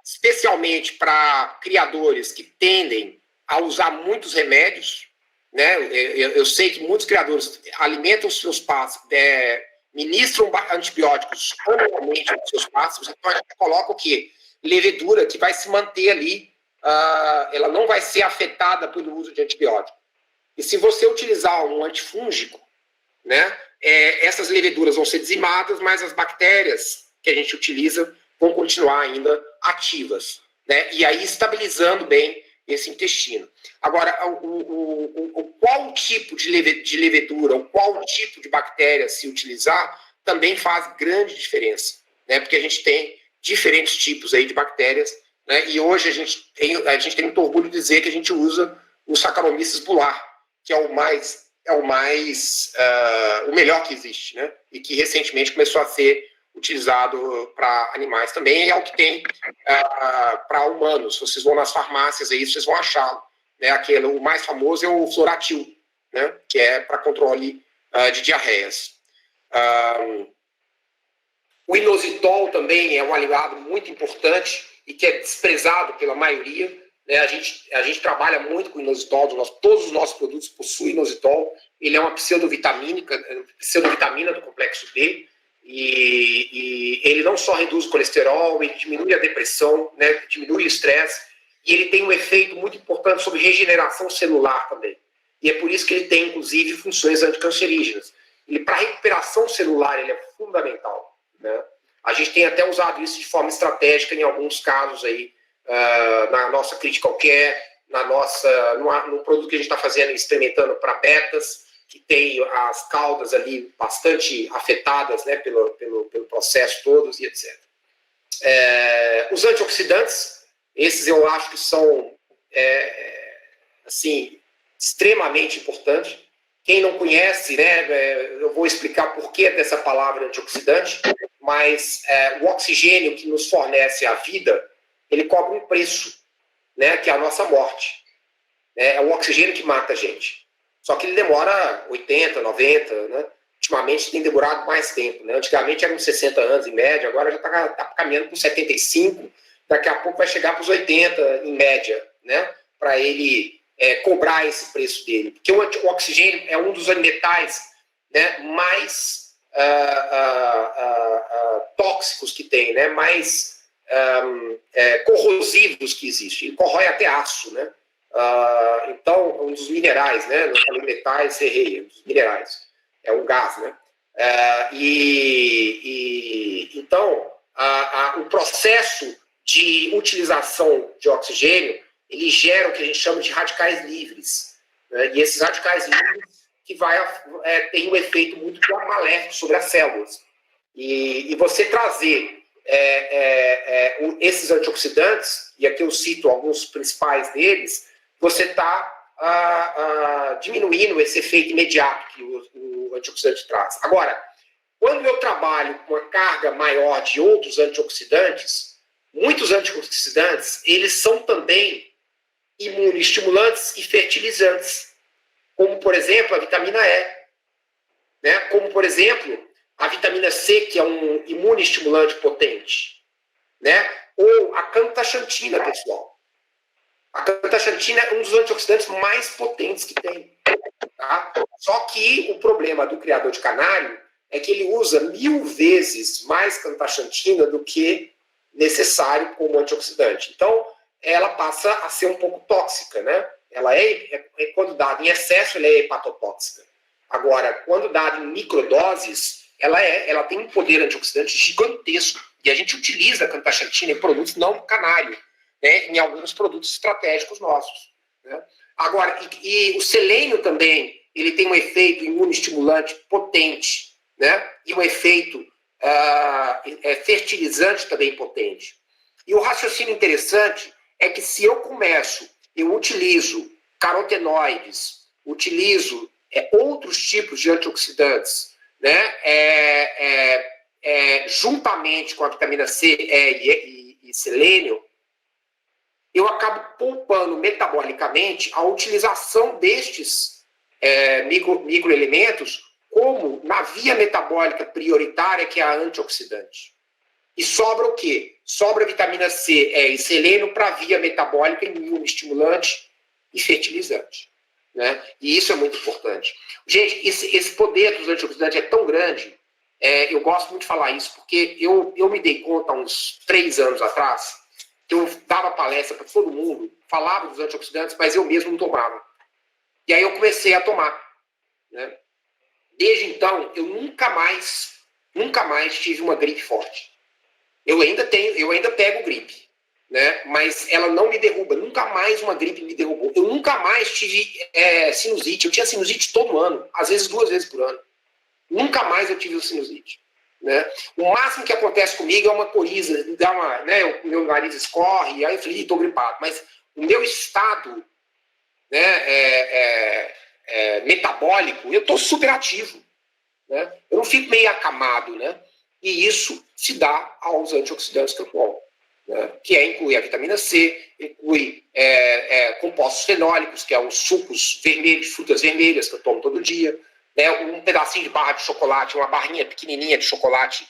especialmente para criadores que tendem a usar muitos remédios. Né? Eu sei que muitos criadores alimentam os seus pássaros, ministram antibióticos anualmente aos seus pássaros, então a gente coloca o quê? Levedura, que vai se manter ali, ela não vai ser afetada pelo uso de antibiótico. E se você utilizar um antifúngico, né, essas leveduras vão ser dizimadas, mas as bactérias que a gente utiliza vão continuar ainda ativas, né, e aí estabilizando bem esse intestino. Agora, qual tipo de levedura, ou qual tipo de bactéria se utilizar, também faz grande diferença, né, porque a gente tem diferentes tipos aí de bactérias, né, e hoje a gente tem muito orgulho de dizer que a gente usa o Saccharomyces boulardii, que é o melhor que existe, né? E que recentemente começou a ser utilizado para animais também, e é o que tem para humanos. Vocês vão nas farmácias aí, vocês vão achá-lo. Né? O mais famoso é o Floratil, né? Que é para controle de diarreias. O inositol também é um aliado muito importante e que é desprezado pela maioria. Né? A gente trabalha muito com inositol, todos os nossos produtos possuem inositol. Ele é uma pseudovitamina do complexo B, e ele não só reduz o colesterol, ele diminui a depressão, né? Diminui o estresse, e ele tem um efeito muito importante sobre regeneração celular também. E é por isso que ele tem, inclusive, funções anticancerígenas. Para a recuperação celular, ele é fundamental. Né? A gente tem até usado isso de forma estratégica em alguns casos aí, na nossa critical care, no produto que a gente está fazendo, experimentando para betas, que tem as caudas ali bastante afetadas, né, pelo processo todos e etc. Os antioxidantes, esses eu acho que são assim, extremamente importantes. Quem não conhece, né, eu vou explicar por que dessa palavra antioxidante, mas o oxigênio que nos fornece a vida, ele cobra um preço, né, que é a nossa morte. É o oxigênio que mata a gente. Só que ele demora 80, 90, né? Ultimamente tem demorado mais tempo. Né? Antigamente eram 60 anos em média, agora já está caminhando para os 75, daqui a pouco vai chegar para os 80 em média, né? Para ele cobrar esse preço dele. Porque o oxigênio é um dos metais, né, mais tóxicos que tem, né? Mais corrosivos que existe. Ele corrói até aço, né? Então, um dos minerais, né? Não falei metais, errei, um dos minerais. É um gás, né? Então, o processo de utilização de oxigênio, ele gera o que a gente chama de radicais livres. Né? E esses radicais livres que tem um efeito muito maléfico sobre as células. E você trazer esses antioxidantes, e aqui eu cito alguns principais deles, você está diminuindo esse efeito imediato que o antioxidante traz. Agora, quando eu trabalho com uma carga maior de outros antioxidantes, muitos antioxidantes, eles são também imunoestimulantes e fertilizantes, como, por exemplo, a vitamina E, né? Como, por exemplo, a vitamina C, que é um imunoestimulante potente, né? Ou a cantachantina, pessoal. A cantachantina é um dos antioxidantes mais potentes que tem. Tá? Só que o problema do criador de canário é que ele usa 1000 vezes mais cantachantina do que necessário como antioxidante. Então, ela passa a ser um pouco tóxica, né? Ela quando dada em excesso, ela é hepatotóxica. Agora, quando dada em microdoses, ela tem um poder antioxidante gigantesco. E a gente utiliza a cantachantina em produtos não canário, né, em alguns produtos estratégicos nossos. Né? Agora, e o selênio também, ele tem um efeito imunoestimulante potente, né, e um efeito fertilizante também potente. E o raciocínio interessante é que se eu utilizo carotenoides, utilizo outros tipos de antioxidantes, né, juntamente com a vitamina C e selênio, eu acabo poupando metabolicamente a utilização destes microelementos como na via metabólica prioritária, que é a antioxidante. E sobra o quê? Sobra vitamina C e selênio para a via metabólica, imunoestimulante e fertilizante. Né? E isso é muito importante. Gente, esse poder dos antioxidantes é tão grande, eu gosto muito de falar isso, porque eu me dei conta há uns 3 anos atrás, que eu dava palestra para todo mundo, falava dos antioxidantes, mas eu mesmo não tomava. E aí eu comecei a tomar, né? Desde então, eu nunca mais tive uma gripe forte. Eu ainda pego gripe, né? Mas ela não me derruba. Nunca mais uma gripe me derrubou. Eu nunca mais tive sinusite. Eu tinha sinusite todo ano, às vezes 2 vezes por ano. Nunca mais eu tive sinusite, né? O máximo que acontece comigo é uma coriza, né? O meu nariz escorre, e aí eu falei, estou gripado. Mas o meu estado, né, metabólico, eu estou super ativo, né? Eu não fico meio acamado, né? E isso se dá aos antioxidantes que eu tomo, né? Que inclui a vitamina C, inclui compostos fenólicos, que é os sucos vermelhos, frutas vermelhas que eu tomo todo dia, né? Um pedacinho de barra de chocolate, uma barrinha pequenininha de chocolate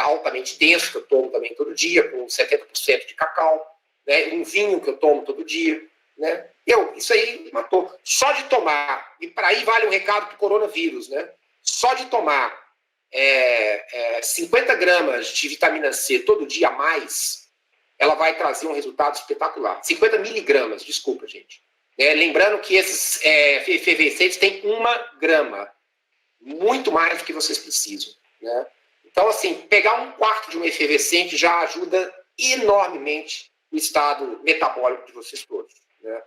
altamente denso que eu tomo também todo dia, com 70% de cacau, né? Um vinho que eu tomo todo dia, né? Isso aí matou. Só de tomar, e para aí vale um recado para o coronavírus, né? Só de tomar 50 gramas de vitamina C todo dia a mais, ela vai trazer um resultado espetacular. 50 miligramas, desculpa, gente. Lembrando que esses efervescentes têm 1 grama, muito mais do que vocês precisam, né? Então, assim, pegar 1/4 de um efervescente já ajuda enormemente o estado metabólico de vocês todos, né?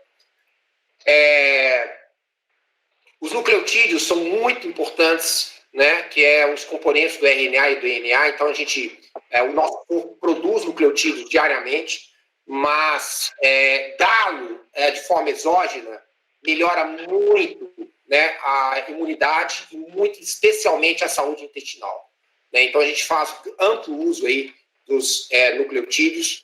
Os nucleotídeos são muito importantes, né? Que os componentes do RNA e do DNA. Então, o nosso corpo produz nucleotídeos diariamente, mas dá-lo de forma exógena melhora muito, né, a imunidade e muito especialmente a saúde intestinal, né? Então a gente faz amplo uso aí dos nucleotídeos.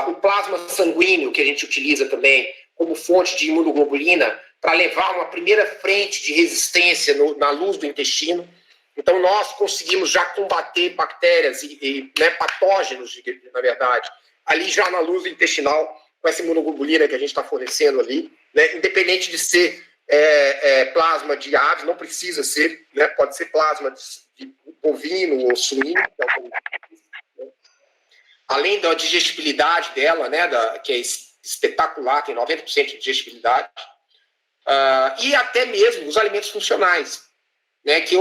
O plasma sanguíneo que a gente utiliza também como fonte de imunoglobulina para levar uma primeira frente de resistência na luz do intestino. Então nós conseguimos já combater bactérias e patógenos, na verdade, ali já na luz intestinal, com essa imunoglobulina que a gente está fornecendo ali, né? Independente de ser plasma de aves, não precisa ser, né? Pode ser plasma de bovino ou suíno, né? Além da digestibilidade dela, né? Que é espetacular, tem 90% de digestibilidade, e até mesmo os alimentos funcionais, né? Que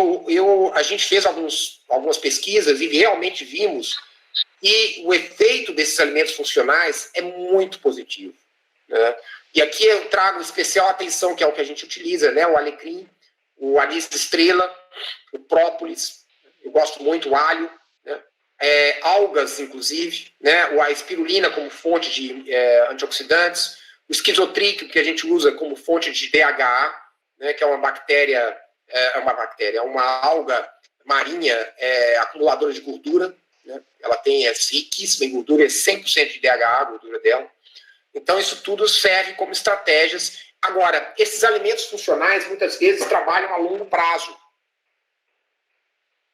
a gente fez algumas pesquisas e realmente vimos e o efeito desses alimentos funcionais é muito positivo, né? E aqui eu trago especial atenção, que é o que a gente utiliza, né? O alecrim, o anis de estrela, o própolis, eu gosto muito, o alho, né? Algas, inclusive, né? A espirulina como fonte de antioxidantes, o esquizotríquio, que a gente usa como fonte de DHA, né? Que é uma alga marinha acumuladora de gordura, né? Ela é riquíssima em gordura, é 100% de DHA, a gordura dela. Então, isso tudo serve como estratégias. Agora, esses alimentos funcionais, muitas vezes, trabalham a longo prazo.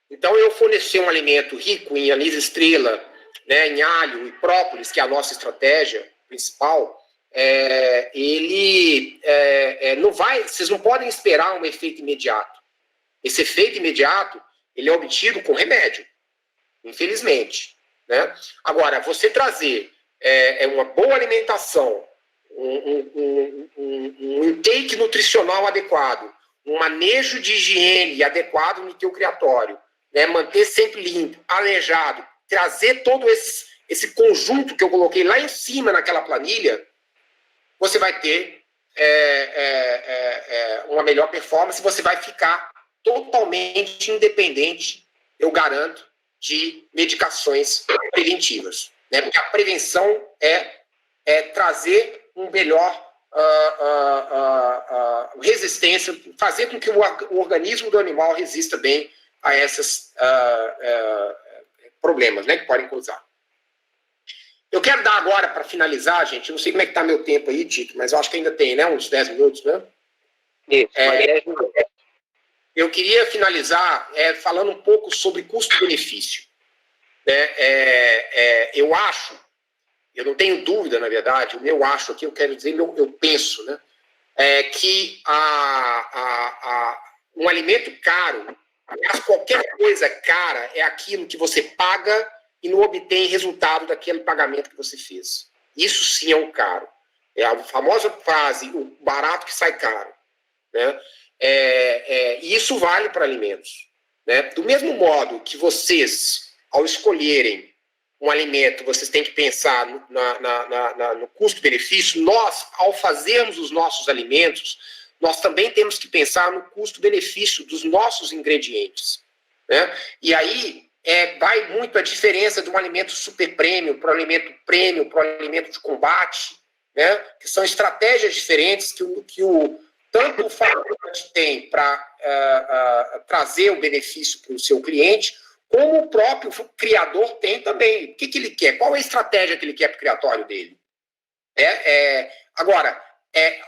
Então, eu fornecer um alimento rico em anis estrela, né, em alho e própolis, que é a nossa estratégia principal, não vai, vocês não podem esperar um efeito imediato. Esse efeito imediato, ele é obtido com remédio, infelizmente, né? Agora, você trazer uma boa alimentação, um intake nutricional adequado, um manejo de higiene adequado no teu criatório, né? Manter sempre limpo, arejado, trazer todo esse conjunto que eu coloquei lá em cima naquela planilha, você vai ter uma melhor performance, você vai ficar totalmente independente, eu garanto, de medicações preventivas, né? Porque a prevenção é trazer um melhor resistência, fazer com que o organismo do animal resista bem a esses problemas, né, que podem causar. Eu quero dar agora, para finalizar, gente, eu não sei como é que está meu tempo aí, Tito, mas eu acho que ainda tem, né, uns 10 minutos, né? Isso, 10 minutos. Eu queria finalizar falando um pouco sobre custo-benefício, né? Eu acho, eu não tenho dúvida, na verdade, o meu acho aqui, eu quero dizer, eu penso, né? Que um alimento caro, aliás, qualquer coisa cara é aquilo que você paga e não obtém resultado daquele pagamento que você fez. Isso sim é um caro. É a famosa frase, o barato que sai caro, né? E isso vale para alimentos, né? Do mesmo modo que vocês, ao escolherem um alimento, vocês têm que pensar no custo-benefício. Nós, ao fazermos os nossos alimentos, nós também temos que pensar no custo-benefício dos nossos ingredientes, né? E aí vai muito a diferença de um alimento super premium para um alimento premium, para um alimento de combate, né? Que são estratégias diferentes tanto o fabricante tem para trazer o benefício para o seu cliente, como o próprio criador tem também. O que ele quer? Qual é a estratégia que ele quer para o criatório dele? Agora,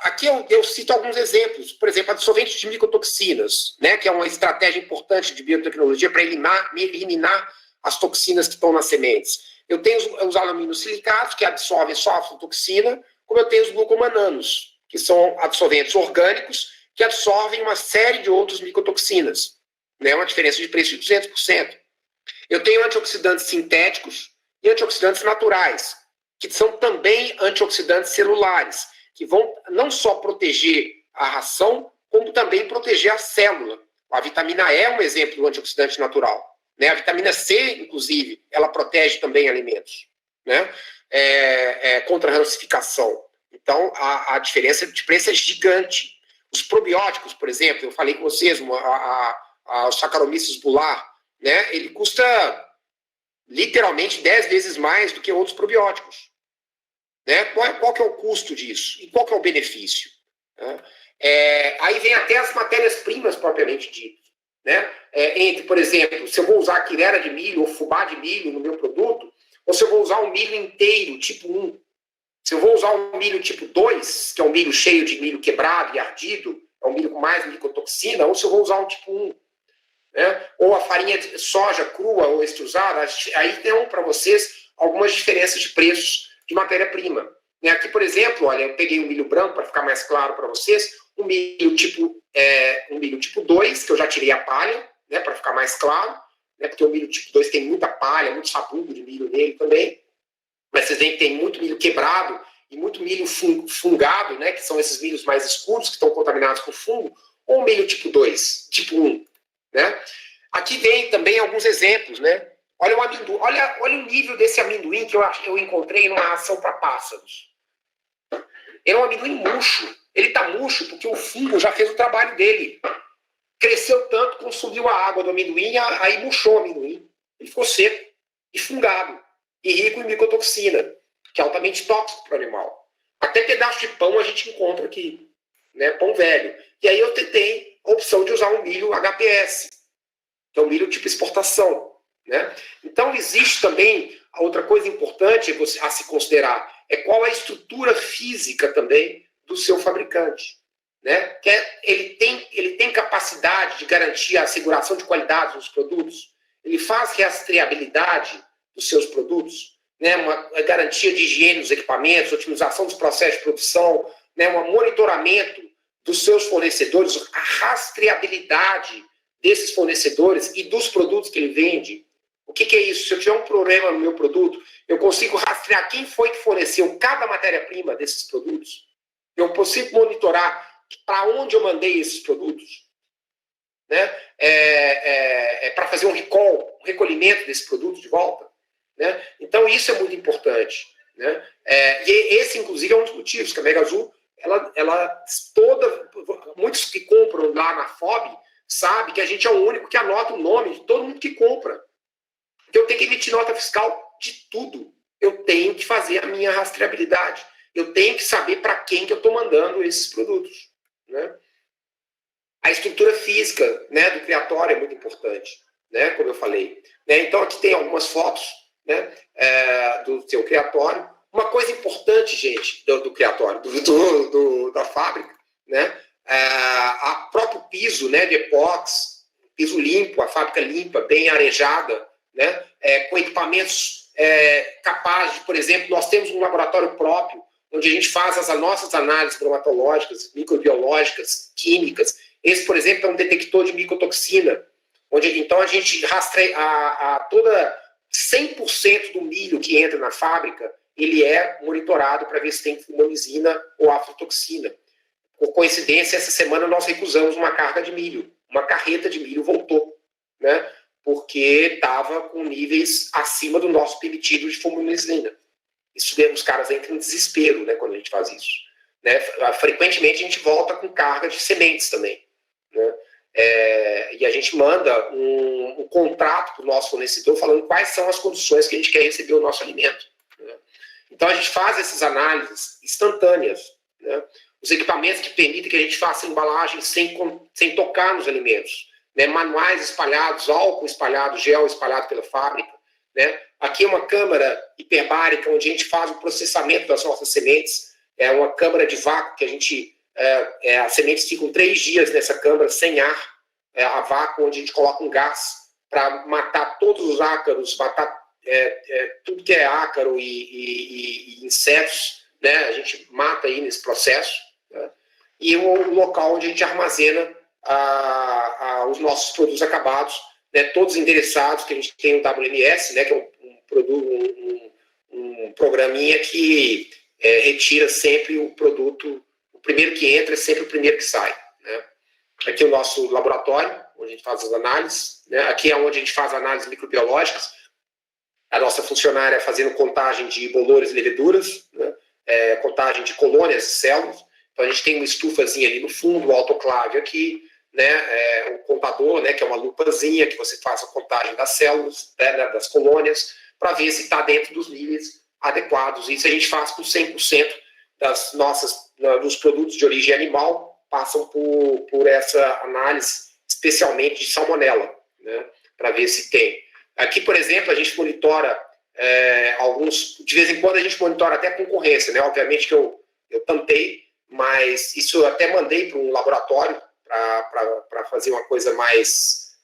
aqui eu cito alguns exemplos. Por exemplo, absorventes de micotoxinas, né, que é uma estratégia importante de biotecnologia para eliminar as toxinas que estão nas sementes. Eu tenho os aluminosilicatos, que absorvem só a aflatoxina, como eu tenho os glucomananos, que são absorventes orgânicos, que absorvem uma série de outras micotoxinas, né, uma diferença de preço de 200%. Eu tenho antioxidantes sintéticos e antioxidantes naturais, que são também antioxidantes celulares, que vão não só proteger a ração, como também proteger a célula. A vitamina E é um exemplo do antioxidante natural, né? A vitamina C, inclusive, ela protege também alimentos, né? Contra a rancificação. Então, a diferença de preço é gigante. Os probióticos, por exemplo, eu falei com vocês, o Saccharomyces boulardii, né? Ele custa literalmente 10 vezes mais do que outros probióticos. Né? Qual que é o custo disso? E qual que é o benefício? Aí vem até as matérias-primas propriamente ditas. Né? Entre, por exemplo, se eu vou usar quilera de milho ou fubá de milho no meu produto, ou se eu vou usar um milho inteiro, tipo 1. Se eu vou usar um milho tipo 2, que é um milho cheio de milho quebrado e ardido, é um milho com mais micotoxina, ou se eu vou usar um tipo 1. Né? Ou a farinha de soja crua ou extrusada, aí tem para vocês algumas diferenças de preços de matéria-prima. Né? Aqui, por exemplo, olha, eu peguei um milho branco para ficar mais claro para vocês, um milho tipo 2, que eu já tirei a palha, né, para ficar mais claro, né, porque o milho tipo 2 tem muita palha, muito sabugo de milho nele também, mas vocês veem que tem muito milho quebrado e muito milho fungado, né, que são esses milhos mais escuros que estão contaminados com fungo, ou milho tipo 2, tipo 1. Né? Aqui vem também alguns exemplos, né? Olha o amendoim, olha o nível desse amendoim que eu encontrei numa ração para pássaros. Ele é um amendoim murcho. Ele está murcho porque o fungo já fez o trabalho dele. Cresceu tanto, consumiu a água do amendoim, aí murchou o amendoim. Ele ficou seco e fungado. E rico em micotoxina, que é altamente tóxico para o animal. Até pedaço de pão a gente encontra aqui. Né? Pão velho. E aí eu tentei a opção de usar um milho HPS, que é um milho tipo exportação. Né? Então, existe também, a outra coisa importante a se considerar, é qual a estrutura física também do seu fabricante. Né? Ele tem capacidade de garantir a asseguração de qualidade dos produtos, ele faz rastreabilidade dos seus produtos, né? Uma garantia de higiene dos equipamentos, otimização dos processos de produção, né? Um monitoramento dos seus fornecedores, a rastreabilidade desses fornecedores e dos produtos que ele vende. O que é isso? Se eu tiver um problema no meu produto, eu consigo rastrear quem foi que forneceu cada matéria-prima desses produtos. Eu consigo monitorar para onde eu mandei esses produtos. Né? Para fazer um recall, um recolhimento desses produtos de volta. Né? Então, isso é muito importante. Né? E esse, inclusive, é um dos motivos que a Mega Azul, muitos que compram lá na FOB, sabem que a gente é o único que anota o nome de todo mundo que compra. Então, eu tenho que emitir nota fiscal de tudo. Eu tenho que fazer a minha rastreabilidade. Eu tenho que saber para quem que eu estou mandando esses produtos. Né? A estrutura física, né, do criatório é muito importante, né, como eu falei. Né? Então, aqui tem algumas fotos, né, do seu criatório. Uma coisa importante, gente, do criatório, da fábrica, né, a próprio piso, né, de epóxi, piso limpo, a fábrica limpa, bem arejada, né, com equipamentos capazes de, por exemplo, nós temos um laboratório próprio, onde a gente faz as nossas análises bromatológicas, microbiológicas, químicas. Esse, por exemplo, é um detector de micotoxina, onde então a gente rastreia toda 100% do milho que entra na fábrica, ele é monitorado para ver se tem fumamizina ou aflatoxina. por coincidência, essa semana nós recusamos uma carga de milho. Uma carreta de milho voltou, né? Porque estava com níveis acima do nosso permitido de formalina. Isso, os caras entram em desespero, né, quando a gente faz isso. Né? Frequentemente a gente volta com carga de sementes também. Né? E a gente manda um contrato para o nosso fornecedor falando quais são as condições que a gente quer receber o nosso alimento. Né? Então a gente faz essas análises instantâneas. Né? Os equipamentos que permitem que a gente faça embalagem sem tocar nos alimentos. Né? Manuais espalhados, álcool espalhado, gel espalhado pela fábrica. Né? Aqui é uma câmara hiperbárica onde a gente faz o processamento das nossas sementes. É uma câmara de vácuo que a gente... as sementes ficam 3 dias nessa câmara sem ar, a vácuo, onde a gente coloca um gás para matar todos os ácaros, matar tudo que é ácaro e insetos, né? A gente mata aí nesse processo. Né? E o local onde a gente armazena os nossos produtos acabados, né? Todos endereçados, que a gente tem o WMS, né? Que é um programinha que retira sempre o produto. O primeiro que entra é sempre o primeiro que sai. Né? Aqui é o nosso laboratório, onde a gente faz as análises. Né? Aqui é onde a gente faz análises microbiológicas. A nossa funcionária fazendo contagem de bolores e leveduras, né? Contagem de colônias de células. Então a gente tem uma estufazinha ali no fundo, o autoclave aqui, né? O contador, né? Que é uma lupazinha que você faz a contagem das células, né? Das colônias, para ver se está dentro dos níveis adequados. Isso a gente faz com 100% dos produtos de origem animal, passam por essa análise, especialmente de salmonela, né? Para ver se tem. Aqui, por exemplo, a gente monitora alguns... De vez em quando a gente monitora até a concorrência, né? Obviamente que eu tentei, mas isso eu até mandei para um laboratório para fazer uma coisa mais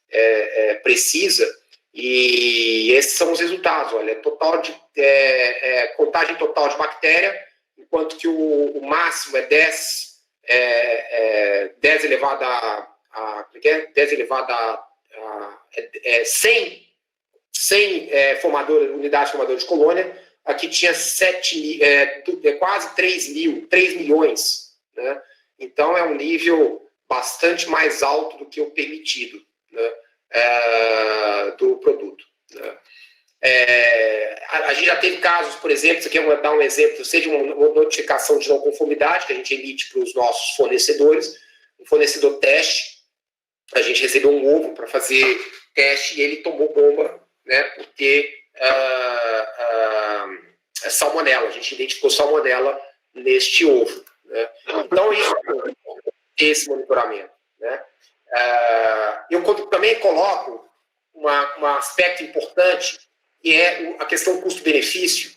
precisa, e esses são os resultados. Olha, contagem total de bactéria, enquanto que o máximo é 10 elevado a 100 unidades formadoras de colônia. Aqui tinha quase 3 milhões. Né? Então é um nível bastante mais alto do que o permitido, né? Do produto. Né? A gente já teve casos, por exemplo, isso aqui eu vou dar um exemplo, seja uma notificação de não conformidade que a gente emite para os nossos fornecedores, um fornecedor teste, a gente recebeu um ovo para fazer teste e ele tomou bomba, né, por ter salmonela. A gente identificou salmonela neste ovo. Né? Então, esse monitoramento. Né? Eu também coloco um aspecto importante, que é a questão custo-benefício,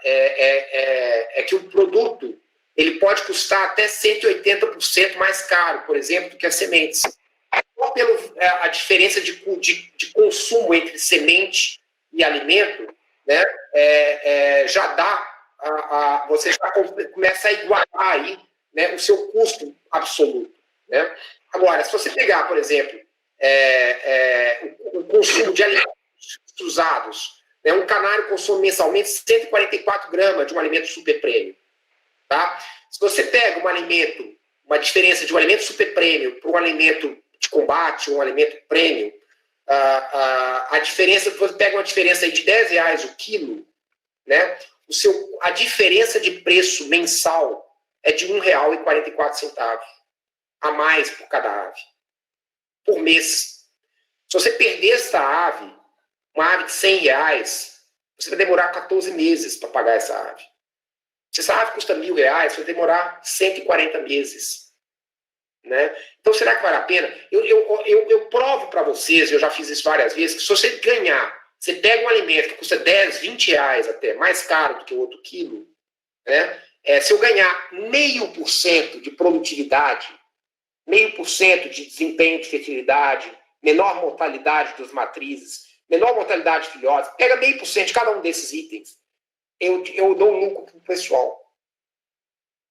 é que o produto ele pode custar até 180% mais caro, por exemplo, do que as sementes. Só pela diferença de consumo entre semente e alimento, né, já dá, você já começa a igualar aí, né, o seu custo absoluto. Né? Agora, se você pegar, por exemplo, o consumo de alimentos usados, né, um canário consome mensalmente 144 gramas de um alimento super prêmio. Tá? Se você pega uma diferença de um alimento super prêmio para um alimento de combate, um alimento prêmio, a diferença, você pega uma diferença aí de R$10 o quilo, né? A diferença de preço mensal é de R$1,44 a mais por cada ave, por mês. Se você perder essa ave, uma ave de R$100, você vai demorar 14 meses para pagar essa ave. Se essa ave custa R$1.000, vai demorar 140 meses. Né? Então, será que vale a pena? Eu provo para vocês, eu já fiz isso várias vezes, que se você ganhar, você pega um alimento que custa R$10, R$20 até, mais caro do que o outro quilo, né? Se eu ganhar 0,5% de produtividade, 0,5% de desempenho de fertilidade, menor mortalidade das matrizes, menor mortalidade de filhotes, pega 0,5% de cada um desses itens, eu dou um lucro para o pessoal.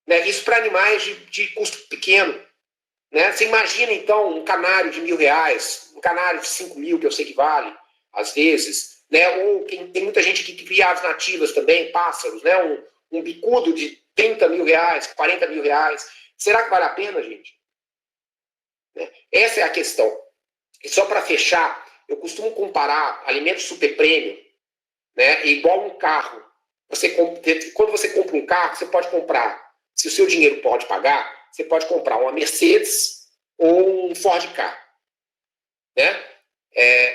Né? Isso para animais de custo pequeno. Né? Você imagina, então, um canário de R$1.000, um canário de 5.000, que eu sei que vale, às vezes, né? Ou tem muita gente aqui que cria aves nativas também, pássaros, né? Um bicudo de R$30.000, R$40.000. Será que vale a pena, gente? Essa é a questão. E só para fechar, eu costumo comparar alimentos super premium, né, igual um carro. Quando você compra um carro, você pode comprar, se o seu dinheiro pode pagar, você pode comprar uma Mercedes ou um Ford Ka, né?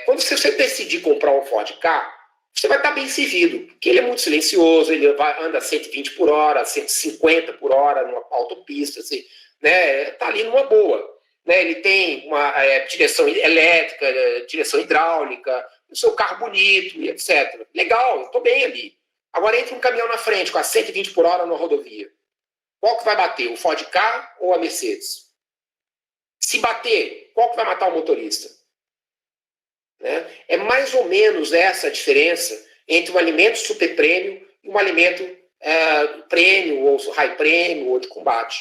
Quando você decidir comprar um Ford Ka, você vai estar bem servido, porque ele é muito silencioso, ele anda a 120 por hora, 150 por hora numa autopista, assim, né? Tá ali numa boa. Né? Ele tem uma direção elétrica, direção hidráulica, o seu carro bonito, etc. Legal, estou bem ali. Agora entra um caminhão na frente com a 120 por hora na rodovia. Qual que vai bater, o Ford Ka ou a Mercedes? Se bater, qual que vai matar o motorista? Né? É mais ou menos essa a diferença entre um alimento super premium e um alimento premium, ou high premium, ou de combate.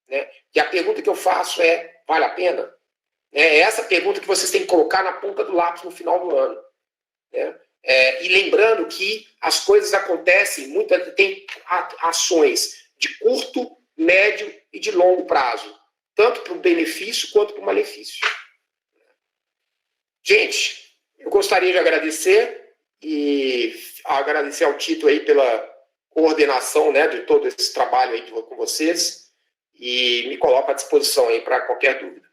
Né? E a pergunta que eu faço é, vale a pena? É essa pergunta que vocês têm que colocar na ponta do lápis no final do ano. Né? E lembrando que as coisas acontecem, tem ações de curto, médio e de longo prazo, tanto para o benefício quanto para o malefício. Gente, eu gostaria de agradecer ao Tito aí pela coordenação, né, de todo esse trabalho aí com vocês, e me coloco à disposição aí para qualquer dúvida.